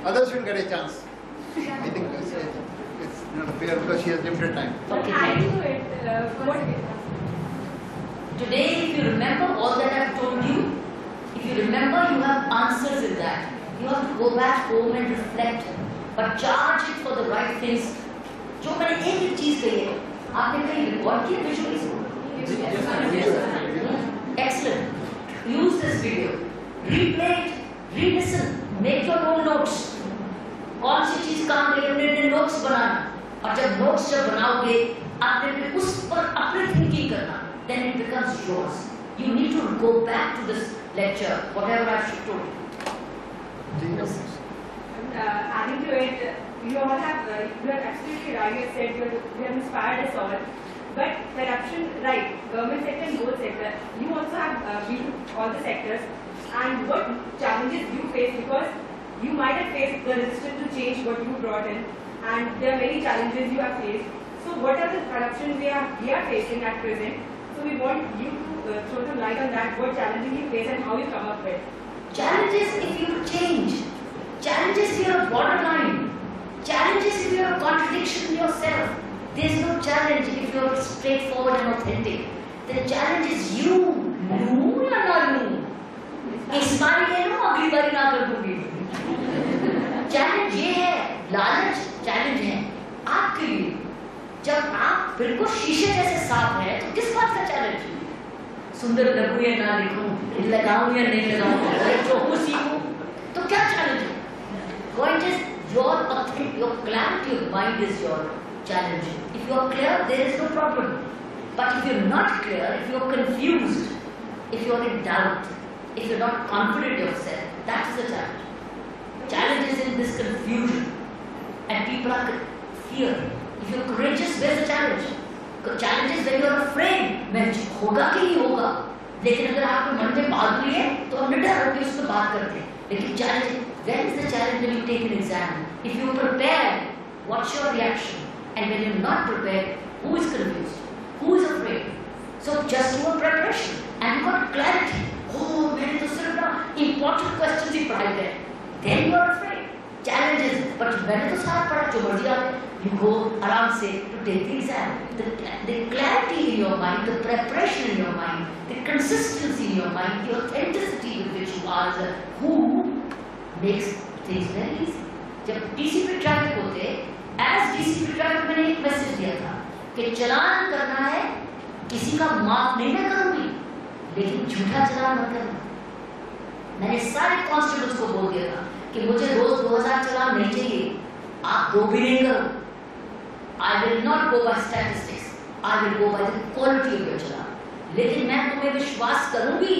Others should get a chance. I think it's not fair because she has limited time. Okay, Adding to it, today, if you remember all that I've told you, if you remember, you have answers in that. You have to go back home and reflect, but charge it for the right things। जो मैंने एक चीज कही है, आपने कहीं record किया visually? Excellent. Use this video, replay it, re-listen, make your own notes। कौन सी चीज काम करी हमने नोट्स बनाना, और जब नोट्स बनाओगे आपने उस पर अपनी थिंकिंग करना, then it becomes yours। You need to go back to this lecture, whatever I should told you। Adding to it, you all have, you are absolutely right. You said you have inspired us all. But corruption, right? Government sector and both sector. You also have been to all the sectors. And what challenges you face, because you might have faced the resistance to change what you brought in, and there are many challenges you have faced. So what are the corruption we are facing at present? So we want you to throw some light on that. What challenges you face and how you come up with. Challenges if you change, challenges if you are borderline, challenges if you are a contradiction in yourself। There is no challenge if you are straightforward and authentic। The challenge is you, लूं या ना लूं, इस बारी ले लो, अगली बारी ना कर दूंगी। चैलेंज ये है, लालच चैलेंज है आपके लिए। जब आप बिल्कुल शीशे जैसे साफ है तो किस बात का चैलेंज? सुंदर लगूं या ना लिखूं, लगाऊं या नहीं लगाऊं, जो हूं सीखूं, तो क्या चैलेंज है? Point is your clarity of mind is your challenge। If you are clear, there is no problem। But if you are not clear, if you are confused, if you are in doubt, if you are not confident yourself, that is the challenge। Challenge is in this confusion, and people are fear। If you are courageous, where is the challenge? Challenge is when you are afraid, मैं होगा कि नहीं होगा। लेकिन अगर आपके मन में बहादुरी है तो हम निडर होकर उस पर बात करते हैं। लेकिन challenge, when is the challenge when you take an exam? If you are prepared, what's your reaction? And when you are not prepared, who is confused? Who is afraid? So just do a preparation and you got clarity। Oh, मैंने तो सिर्फ ना important questions ही पढ़ाए थे। Then you are afraid। Challenges, but मैंने तो सारा पढ़ा, जो मर्जी आए, you go आराम से to take the exam। The clarity in your mind, the preparation in your mind, the consistency in your mind, the authenticity with which you answer who makes things very easy। जब DCP traffic होते, as DCP traffic मैंने एक message दिया था कि चलान करना है, किसी का माफ नहीं मैं करूंगी, लेकिन झूठा चलान मत करना। मैंने सारे कांस्टेबल्स को बोल दिया था कि मुझे रोज 2000 चलान नहीं चाहिए, आप 2 भी नहीं करो। I will not go by statistics, I will go by the quality of your चलान। लेकिन मैं तुम्हें विश्वास करूंगी,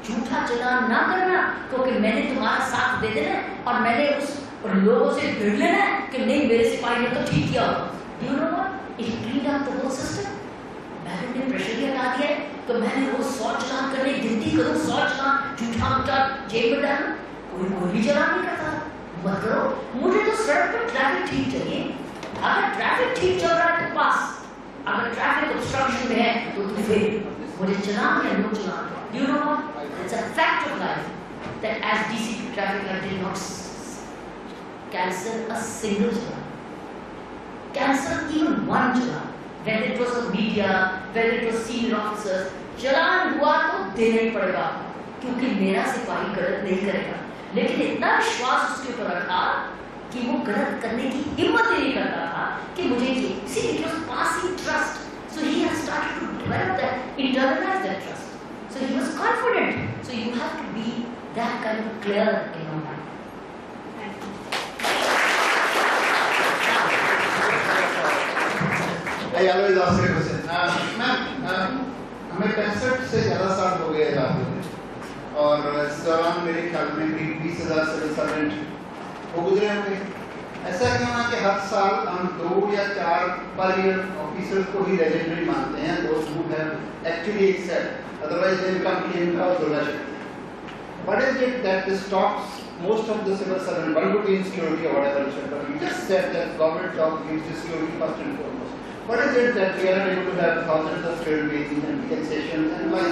झूठा चलान ना करना, क्योंकि मैंने तुम्हारा साथ दे देना और मैंने उस लोगों से भिड़ लेना कि नहीं मेरे सिपाही ने तो ठीक किया। You know what? It cleaned up the whole system। मैंने प्रेशर ही हटा दिया तो मैंने रोज 100 चलान करने गिनती करूं, 100 चलान झूठा जेब में डालूं, कोई भी चलान नहीं करता। मत करो, मुझे तो सड़क पर ट्रैफिक ठीक चाहिए। अगर ट्रैफिक ठीक चल रहा है तो पास, अगर ट्रैफिक ऑब्स्ट्रक्शन में है तो फेल। मुझे चलान या no challan. You know what? It's a fact of life that as DCP traffic I did not cancel a single challan, cancel even one challan, whether it was the media, whether it was senior officers। चलान हुआ तो देना ही पड़ेगा क्योंकि मेरा सिपाही गलत नहीं करेगा। लेकिन इतना विश्वास उसके ऊपर रखा कि वो गलत करने की हिम्मत ही नहीं करता था कि मुझे ये, see it was passing trust, so he has started to develop that, internalize that trust, so he was confident। So you have to be that kind of clear in your mind। Thank you. I always ask a question. Ma'am, हमें 65 से ज़्यादा साल हो गए आज़ाद हुए और इस दौरान मेरे ख्याल में भी 20,000 सिविल सर्वेंट वो गुजरे होंगे। ऐसा क्यों है कि हर साल हम 2 या 4 पर ईयर ऑफिसर्स को ही लेजेंडरी मानते हैं, दोस्त who have actually excelled, otherwise they become इनका और दुर्लभ। What is it that stops most of the civil servant, one would be in security or whatever, etc. You just said that government job gives you security first and foremost. What is it that we are not able to have thousands of field meetings and concessions and why?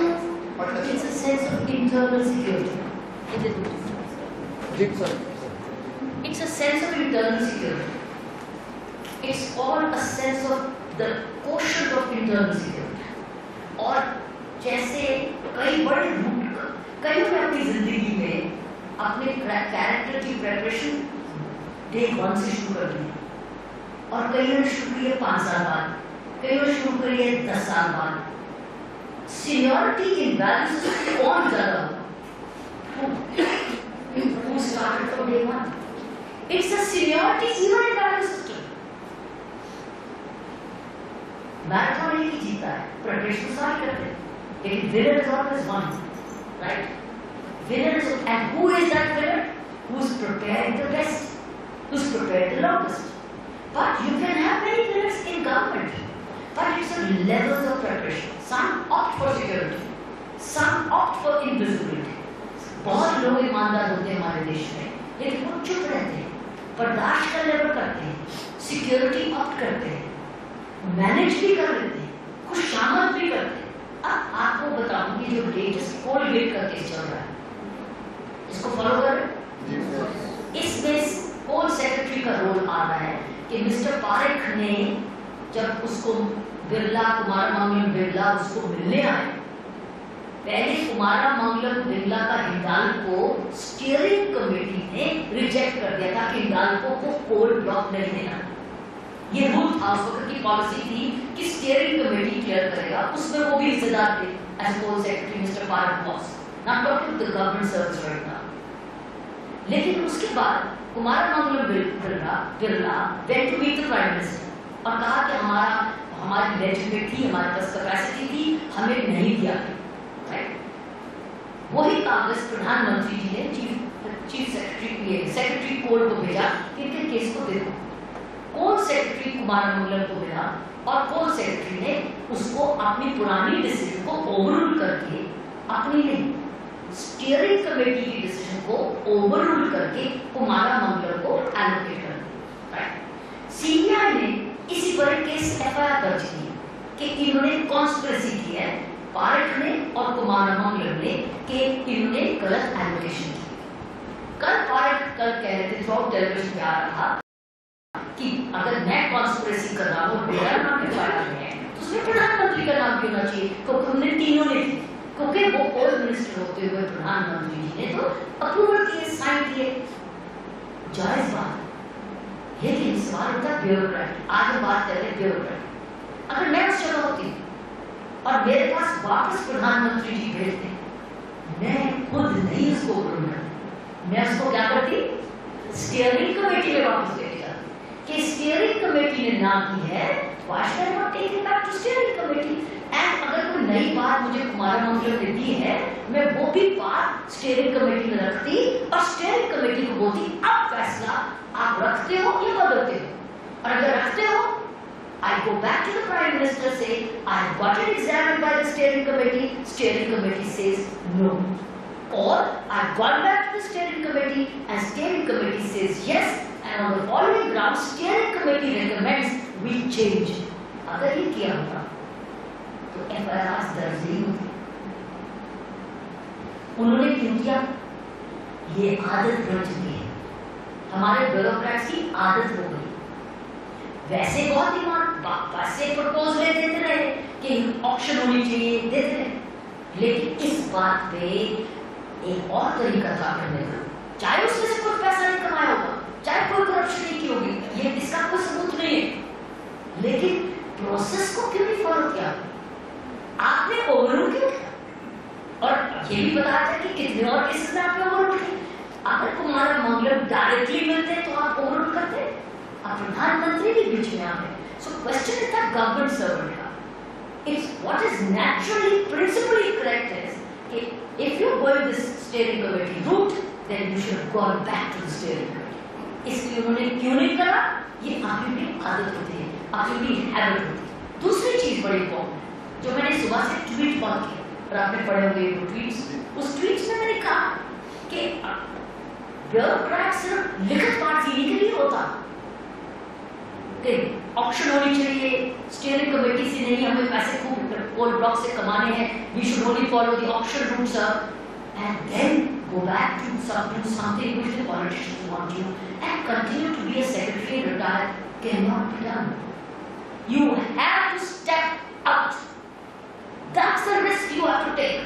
What is It's a sense of internal security. It's a sense of internal security. It's all a sense of the quotient of internal security. और जैसे कई बड़े root कई ने अपनी जिंदगी में अपने कैरेक्टर की प्रिपरेशन डे 1 से शुरू कर दी और कईयों ने शुरू किए 5 साल बाद, कईयों ने शुरू किए 10 साल बाद। सीनियरिटी इन वैल्यूज कौन ज्यादा होगा? Who started from day 1? It's a seniority even in value system. Marathon एक ही जीता है, प्रिपरेशन सारे करते हैं, लेकिन winner is always one, right? Winner is, and who is that winner? Who's prepared the best, who's prepared the longest. But you can have many winners in government, but it's a levels of preparation. Some opt for security, some opt for invisibility. बहुत लोग ईमानदार होते हैं हमारे देश में, लेकिन वो चुप रहते हैं, बर्दाश्त का लेवल करते हैं, सिक्योरिटी ऑप्ट करते हैं, मैनेज भी कर लेते हैं, कुछ शामिल भी करते हैं। अब आपको बताऊंगी जो लेटेस्ट कोलगेट का केस चल रहा है, इसको फॉलो कर रहे हैं। इसमें कोल सेक्रेटरी का रोल आ रहा है कि मिस्टर पारेख ने जब उसको बिरला, कुमारमंगलम बिरला उसको मिलने आए, पहले कुमारमंगलम बिरला का हिंडाल्को स्टीयरिंग कमेटी ने रिजेक्ट कर दिया था कि हिंडाल्को को कोल ब्लॉक नहीं देना। ये रूल था, उस वक्त की पॉलिसी थी कि स्टीयरिंग कमेटी क्लियर करेगा, उसमें वो भी हिस्सेदार थे as coal secretary mister Parekh was not talking the government service right now. लेकिन उसके बाद Kumarmangalam Birla went to meet the prime minister और कहा कि हमारी लेजिटिमेट थी, हमारे पास कैपेसिटी थी, हमें नहीं दिया। वही कागज प्रधानमंत्री जी ने चीफ सेक्रेटरी कोल को भेजा कि इनके केस को देखो। कोल सेक्रेटरी कुमारमंगलम को मिला और कोल सेक्रेटरी ने उसको अपनी पुरानी डिसीजन को ओवररूल करके, अपनी नहीं स्टीयरिंग कमेटी की डिसीजन को ओवररूल करके कुमारमंगलम को एलोकेट कर दिया। सीबीआई ने इसी पर केस एफआईआर दर्ज की कि इन्होंने कॉन्स्पिरेसी की है पारेख ने और कुमारमंगलम ने कि इन्होंने गलत एलोकेशन की। कल पारेख कह रहे थे थ्रू टेलीविजन पे आ रहा कि अगर मैं कॉन्स्पिरेसी कर रहा हूँ, मेरा नाम एफआईआर में है, तो उसमें प्रधानमंत्री का नाम क्यों ना चाहिए? क्योंकि उन्हें तीनों ने थी, क्योंकि वो कोल मिनिस्टर होते हुए प्रधानमंत्री जी ने तो अप्रूवल किए, साइन किए, जायज बात। लेकिन सवाल होता है ब्यूरोक्रेट। आज हम बात कर रहे हैं ब्यूरोक्रेट। अगर मैं उस जगह होती और मेरे पास वापस प्रधानमंत्री जी भेजते, मैं खुद नहीं उसको बोलूंगा, मैं उसको क्या करती? स्टीयरिंग कमेटी में वापस भेज जाती कि स्टीयरिंग कमेटी ने ना की है, why should I not take it back to steering committee? And अगर कोई नई बात मुझे कुमारमंगलम ने दी है, मैं वो भी बात स्टीयरिंग कमेटी में रखती और स्टीयरिंग कमेटी को बोलती अब फैसला आप रखते हो या बदलते हो, और अगर रखते हो I go back to the Prime Minister, say, I have got it examined by the steering committee says no. Or I have gone back to the steering committee and steering committee says yes, and on the following grounds, steering committee recommends we change. अगर ये किया होता, तो FIR दर्ज नहीं होती। उन्होंने क्यों किया? ये आदत बन चुकी है, हमारे ब्यूरोक्रेट्स की आदत हो गई। वैसे बहुत डिमांड, वैसे प्रपोजल देते रहे कि ऑप्शन होनी चाहिए, देते रहे, लेकिन इस बात पे एक और तरीका था करने का, चाहे उसमें से कुछ पैसा नहीं कमाया होगा, चाहे कोई करप्शन नहीं की होगी, ये इसका कोई सबूत नहीं है, लेकिन प्रोसेस को क्यों नहीं फॉलो किया? आपने ओवररूल क्यों किया? और ये भी बताया था कि कितने और केसेस में आपने ओवररूल किया। अगर कुमारमंगलम डायरेक्टली मिलते तो आप ओवररूल करते, प्रधानमंत्री भी बीच में आ गए। So question is that government servant का. It's what is naturally, principally correct is if you're going this steering committee route, then you should have gone back to the steering committee. इसलिए उन्होंने क्यों नहीं करा? ये आपकी भी आदत होती है, आपकी भी हैबिट होती है. दूसरी चीज बड़ी इम्पोर्टेंट है, जो मैंने सुबह से ट्वीट बंद किया और आपने पढ़े होंगे वो ट्वीट्स. उस ट्वीट्स में मैंने कहा कि ब्यूरोक्रेट सिर्फ लिखित पाठ के लिए होता. ऑप्शन होनी चाहिए, स्टीयरिंग कमेटी से नहीं, हमें पैसे खूब पोल ब्लॉक से कमाने हैं, we should only follow the option route sir, and then go back to something which the politicians want you and continue to be a secretary retired cannot be done. You have to step out. That's the risk you have to take.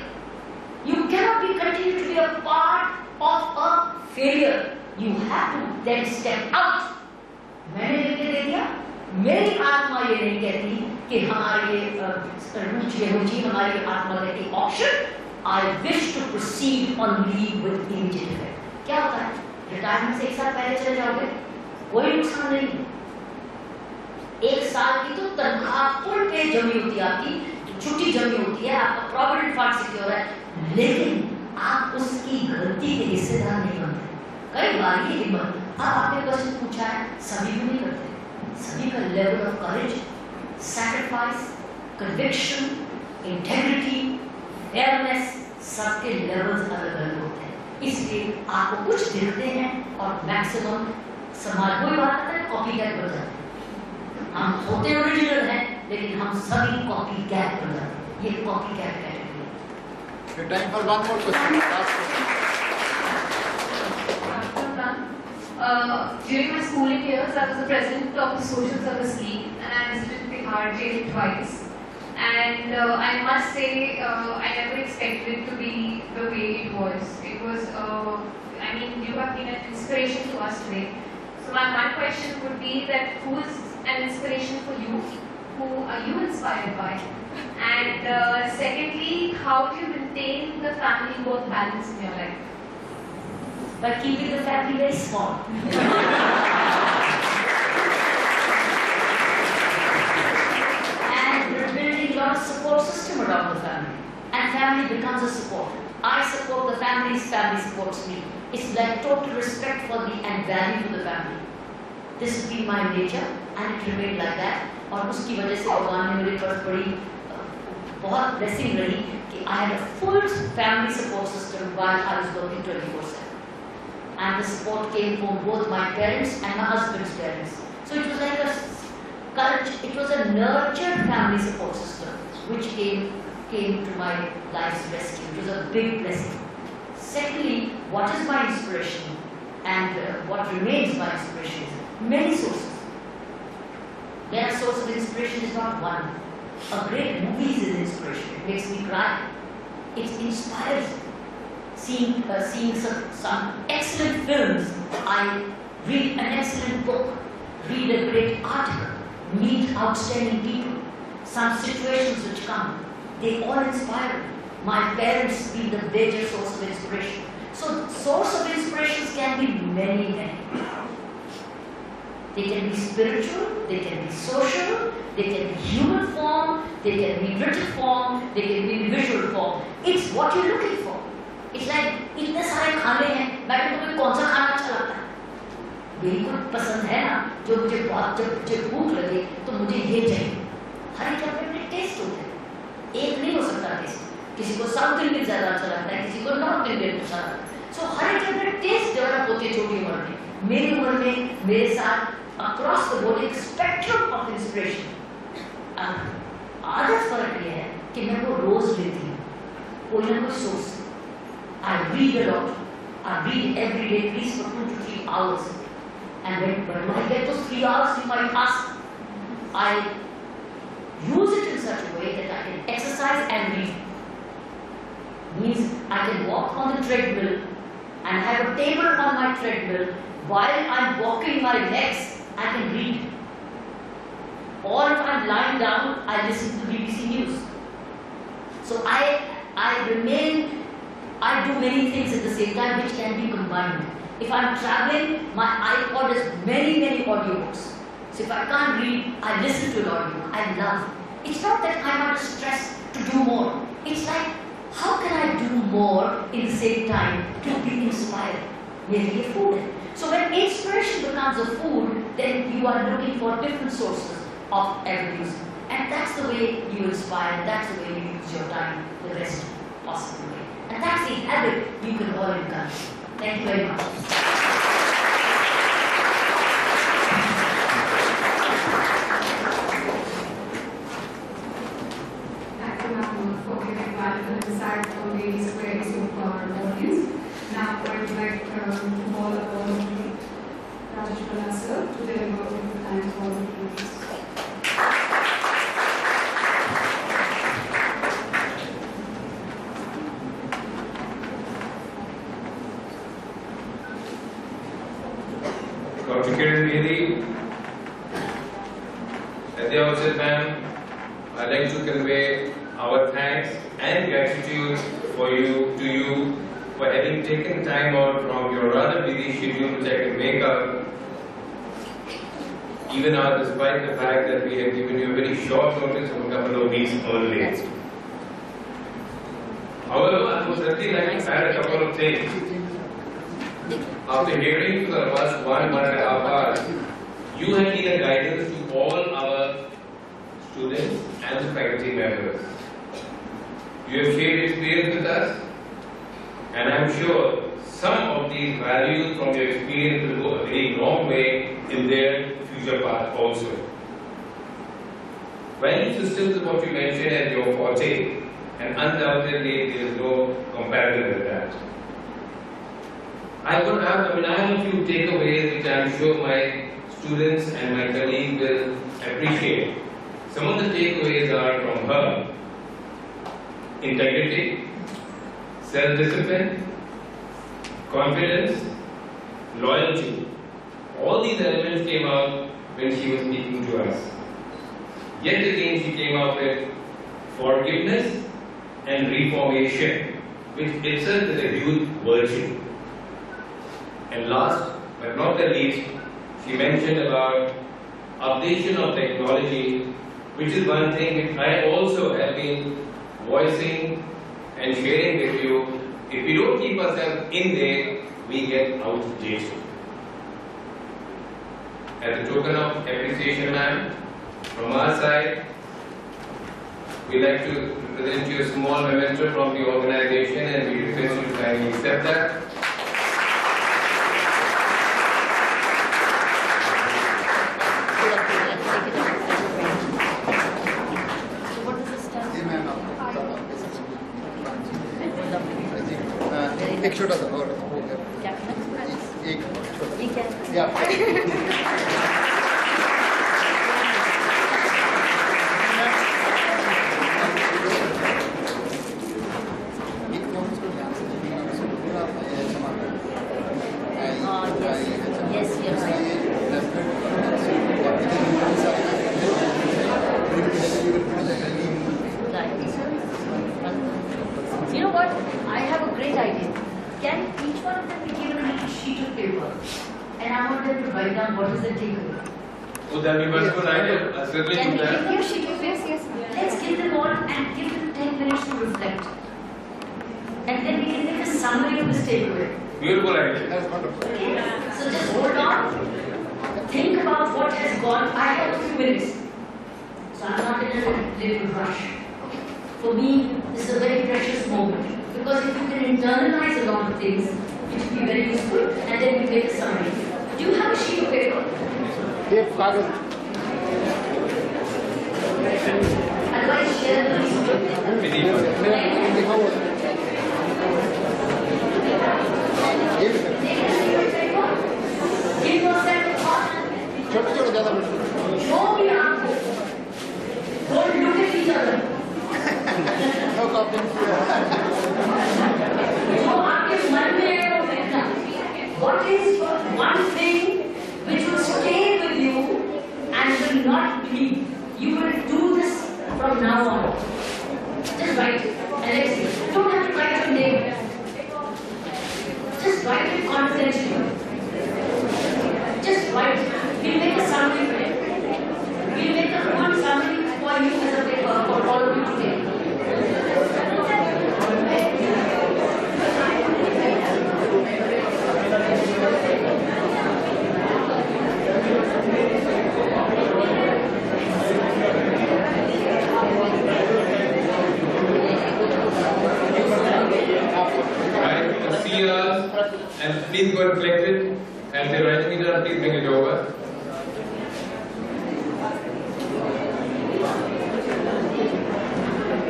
You cannot continue to be a part of a failure. You have to then step out. मैंने लिख के दे दिया, मेरी आत्मा ये नहीं कहती कि हमारी रुचि हमारी आत्मा कहती option. I wish to proceed on leave with immediate effect. क्या होता है? रिटायरमेंट से एक साल पहले चले जाओगे, कोई नुकसान नहीं. एक साल की तो तनख्वाह फुल पे जमी होती है, आपकी छुट्टी जमी होती है, आपका प्रोविडेंट फंड सिक्योर है, लेकिन आप उसकी गलती के हिस्सेदार नहीं बनते. कई बार ये हिम्मत, आपने क्वेश्चन पूछा है, सभी को नहीं करते. सभी का level of courage, sacrifice, conviction, integrity, fairness, सबके लेवल्स अलग अलग होते हैं. इसलिए आपको कुछ देखते हैं और मैक्सिमम समाज कोई बात है कॉपी कैट बन जाते हैं. हम होते ओरिजिनल हैं, लेकिन हम सभी कॉपी कैट बन जाते हैं. ये कॉपी कैट कैटेगरी है. Time for one more question. Last question. During my schooling years, I was the president of the Social Service League, and I visited Bihar jail twice. And I must say, I never expected it to be the way it was. It was, I mean, you have been an inspiration to us today. So my one question would be that who is an inspiration for you? Who are you inspired by? And secondly, how do you maintain the family work balance in your life? By keeping the family very small. Support system around the family, and family becomes a support. I support the family supports me. It's like total respect for the and value for the family. This has been my nature and it remained like that. और उसकी वजह से भगवान ने मेरे पर बड़ी बहुत blessing रही कि I had a full family support system while I was working 24/7, and the support came from both my parents and my husband's parents. So it was like it was a nurtured family support system which came to my life's rescue. It was a big blessing. Secondly, what is my inspiration and what remains my inspiration is many sources. Their source of inspiration is not one. A great movie is an inspiration. It makes me cry. It inspires me. Seeing some excellent films. I read an excellent book, read a great article, meet outstanding people. Some situations which come, they all inspire me. My parents be the major source of inspiration. So source of inspirations can be many, many. They can be spiritual, they can be social, they can be human form, they can be written form, they can be visual form. It's what you're looking for. It's like इतने सारे खाने हैं, मैं तुम्हें कौन सा खाना अच्छा लगता है? बिल्कुल पसंद है ना, जो मुझे बहुत जब मुझे भूख लगे तो मुझे ये चाहिए. हर एक के अपने टेस्ट होते हैं, एक नहीं हो सकता टेस्ट. किसी को साउथ इंडियन ज्यादा अच्छा लगता है, किसी को नॉर्थ इंडियन अच्छा लगता है. सो हर एक के अपने टेस्ट डेवलप होते हैं छोटी उम्र में. मेरी उम्र में मेरे साथ अक्रॉस द बोर्ड एक स्पेक्ट्रम ऑफ इंस्पिरेशन. आदत फर्क ये है कि मैं वो रोज लेती हूँ, कोई ना कोई source. I read a lot. I read every day at least for 2 to 3 hours. And when I get those 3 hours in my task, I use it in such a way that I can exercise and read. Means I can walk on the treadmill and have a table on my treadmill. While I'm walking my legs, I can read. Or if I'm lying down, I listen to BBC News. So I do many things at the same time which can be combined. If I'm traveling, my iPod has many audiobooks. So if I can't read, I listen to an audio. I love. It's not that I'm under stress to do more. It's like, how can I do more in the same time to be inspired? Maybe a food. So when inspiration becomes a food, then you are looking for different sources of avenues. And that's the way you inspire, that's the way you use your time the best possible way. And that's the habit you can all encourage. Thank you very much. Thank you, ma'am, for giving valuable insight on these queries of our audience. Now, I would like to call upon Rajesh Pala sir to deliver the time for the audience. Dr. Kiran Bedi, at the outset, ma'am, I'd like to convey our thanks and gratitude to you for having taken time out from your rather busy schedule, which I can make up, even now, despite the fact that we have given you a very short notice of a couple of weeks early. However, I would certainly like to add a couple of things. After hearing for the past 1.5 hours, you have been a guidance to all our students and the faculty members. You have shared experience with us, and I am sure some of these values from your experience will go a very long way in their future path also. Value systems is what you mentioned as your forte, and undoubtedly there is no comparison with that. I have a few takeaways which I am sure my students and my colleagues will appreciate. Some of the takeaways are from her: integrity, self-discipline, confidence, loyalty. All these elements came out when she was speaking to us. Yet again she came out with forgiveness and reformation, which itself is a huge virtue. And last but not the least, she mentioned about updation of technology, which is one thing which I also have been voicing and sharing with you. If we don't keep ourselves in there, we get outdated. As a token of appreciation, ma'am, from our side, we'd like to present you a small memento from the organization, and we request you to kindly accept that. एक छोटा सा और हो गया एक या You know what? I have a great idea. Can each one of them be given a little sheet of paper? And I want them to write down what is the takeaway. Would that be wonderful idea? I'll certainly Can do we give that. them a sheet of paper? Let's give them all and give them 10 minutes to reflect. And then we can make a summary of this takeaway. Beautiful idea. that's wonderful. Okay? So just hold on. Think about what has gone. I have a few minutes. So I'm not in a little rush. For me, this is a very precious moment. Because if you can internalize a lot of things, it will be very useful, and then we make a summary. Do you have a sheet of paper? ये कागज Otherwise, share the piece of paper. दिखाओ Take a sheet of paper. Give yourself a thought. छोटे छोटे ज़्यादा बड़े Show me your answer. Don't look at each other. no copying जो आपके मन में है वो लिखना. What is one thing which will stay with you and will not leave? You will do this from now on. Just write it and let's see. You don't have to write your name. Just write it confidentially. Just write it. We'll make a summary for it. And please go and collect it. And if there are anything done, please bring it over.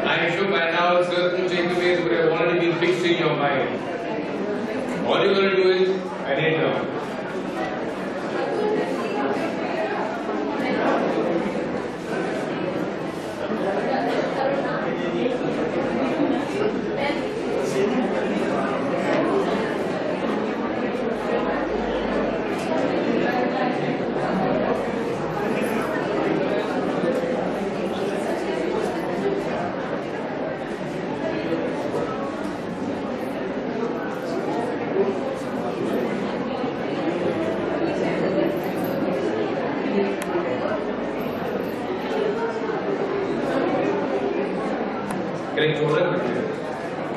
I am sure by now certain takeaways would have already been fixed in your mind. All you're going to do is write it down.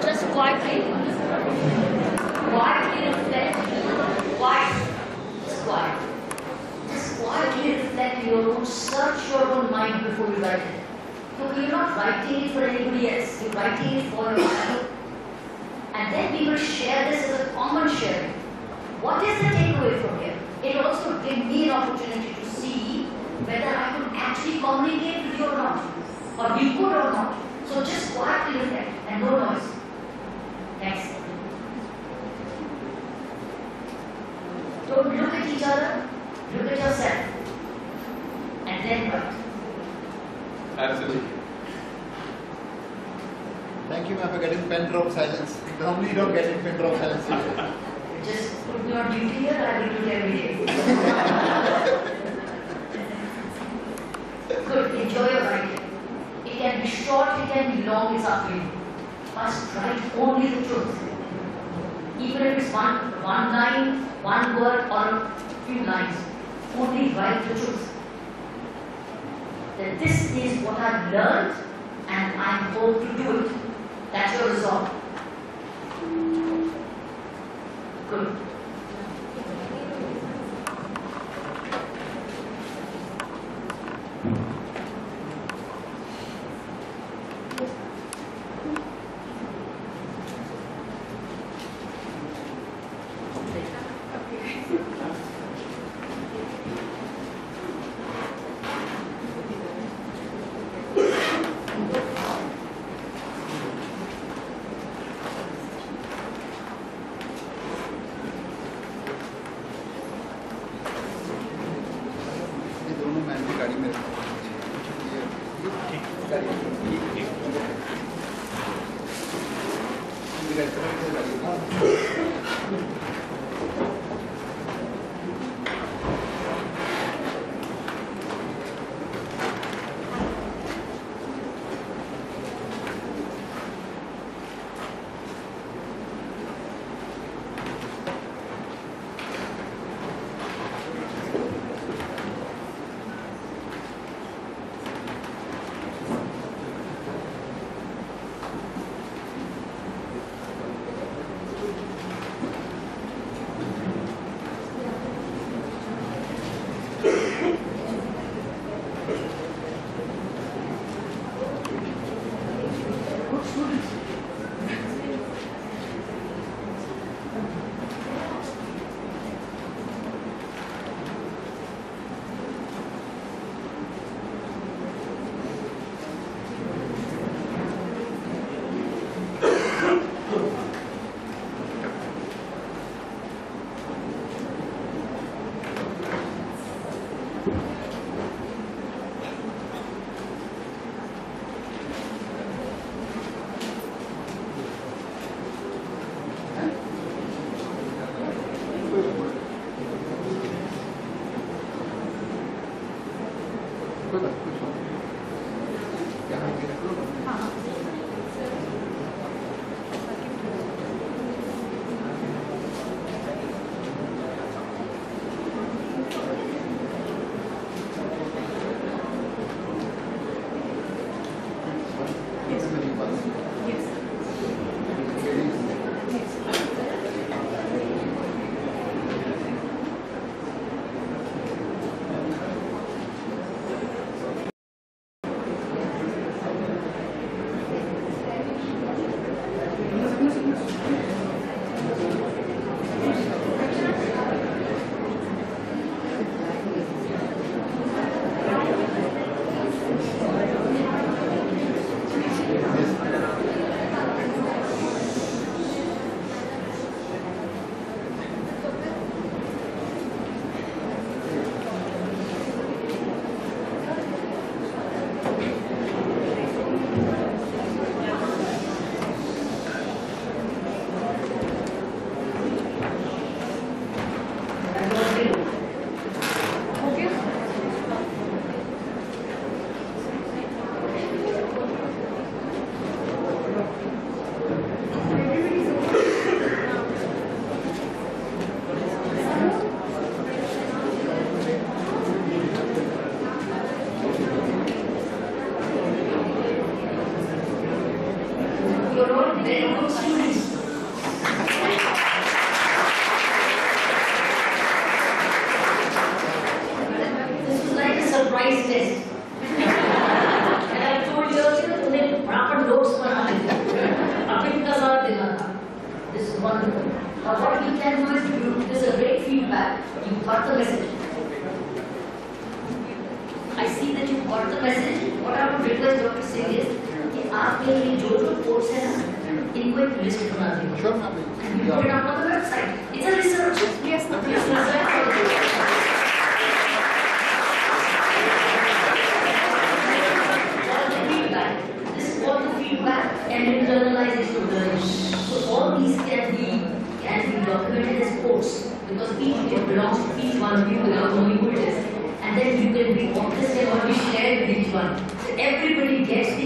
Just quietly reflect. Just quietly reflect your own, search your own mind before you write it. So you're not writing it for anybody else, you're writing it for yourself. And then we will share this as a common sharing. What is the takeaway from here? It also gives me an opportunity to see whether I could actually communicate with you or not, or we could or not. So just quietly reflect and no noise. Next. Don't look at each other, look at yourself. And then write. Absolutely. Thank you, ma'am, for getting pen drop silence. Normally you don't get it pen drop silence. Just put me on duty here, I will do it every day. Good, enjoy your writing. It can be short, it can be long, it's up to you. Must write only the truth. Even if it's one line, one word, or a few lines, only write the truth. That this is what I've learned and I'm going to do it. That's your resolve. Good. wonderful. Now what we can do is, there's a great feedback. You got the message. I see that you got the message. What I would request Dr. Singh is कि आपके ये जो course है ना, इनको एक list बना दीजिए. Sure, ma'am. And you put it up on the website. It's a research. Yes, ma'am. It's research. This is what the feedback and internalization of learning. So all these can be documented as course because it belongs to each one of you without knowing who it is. And then you can be honest and only share with each one. So everybody gets the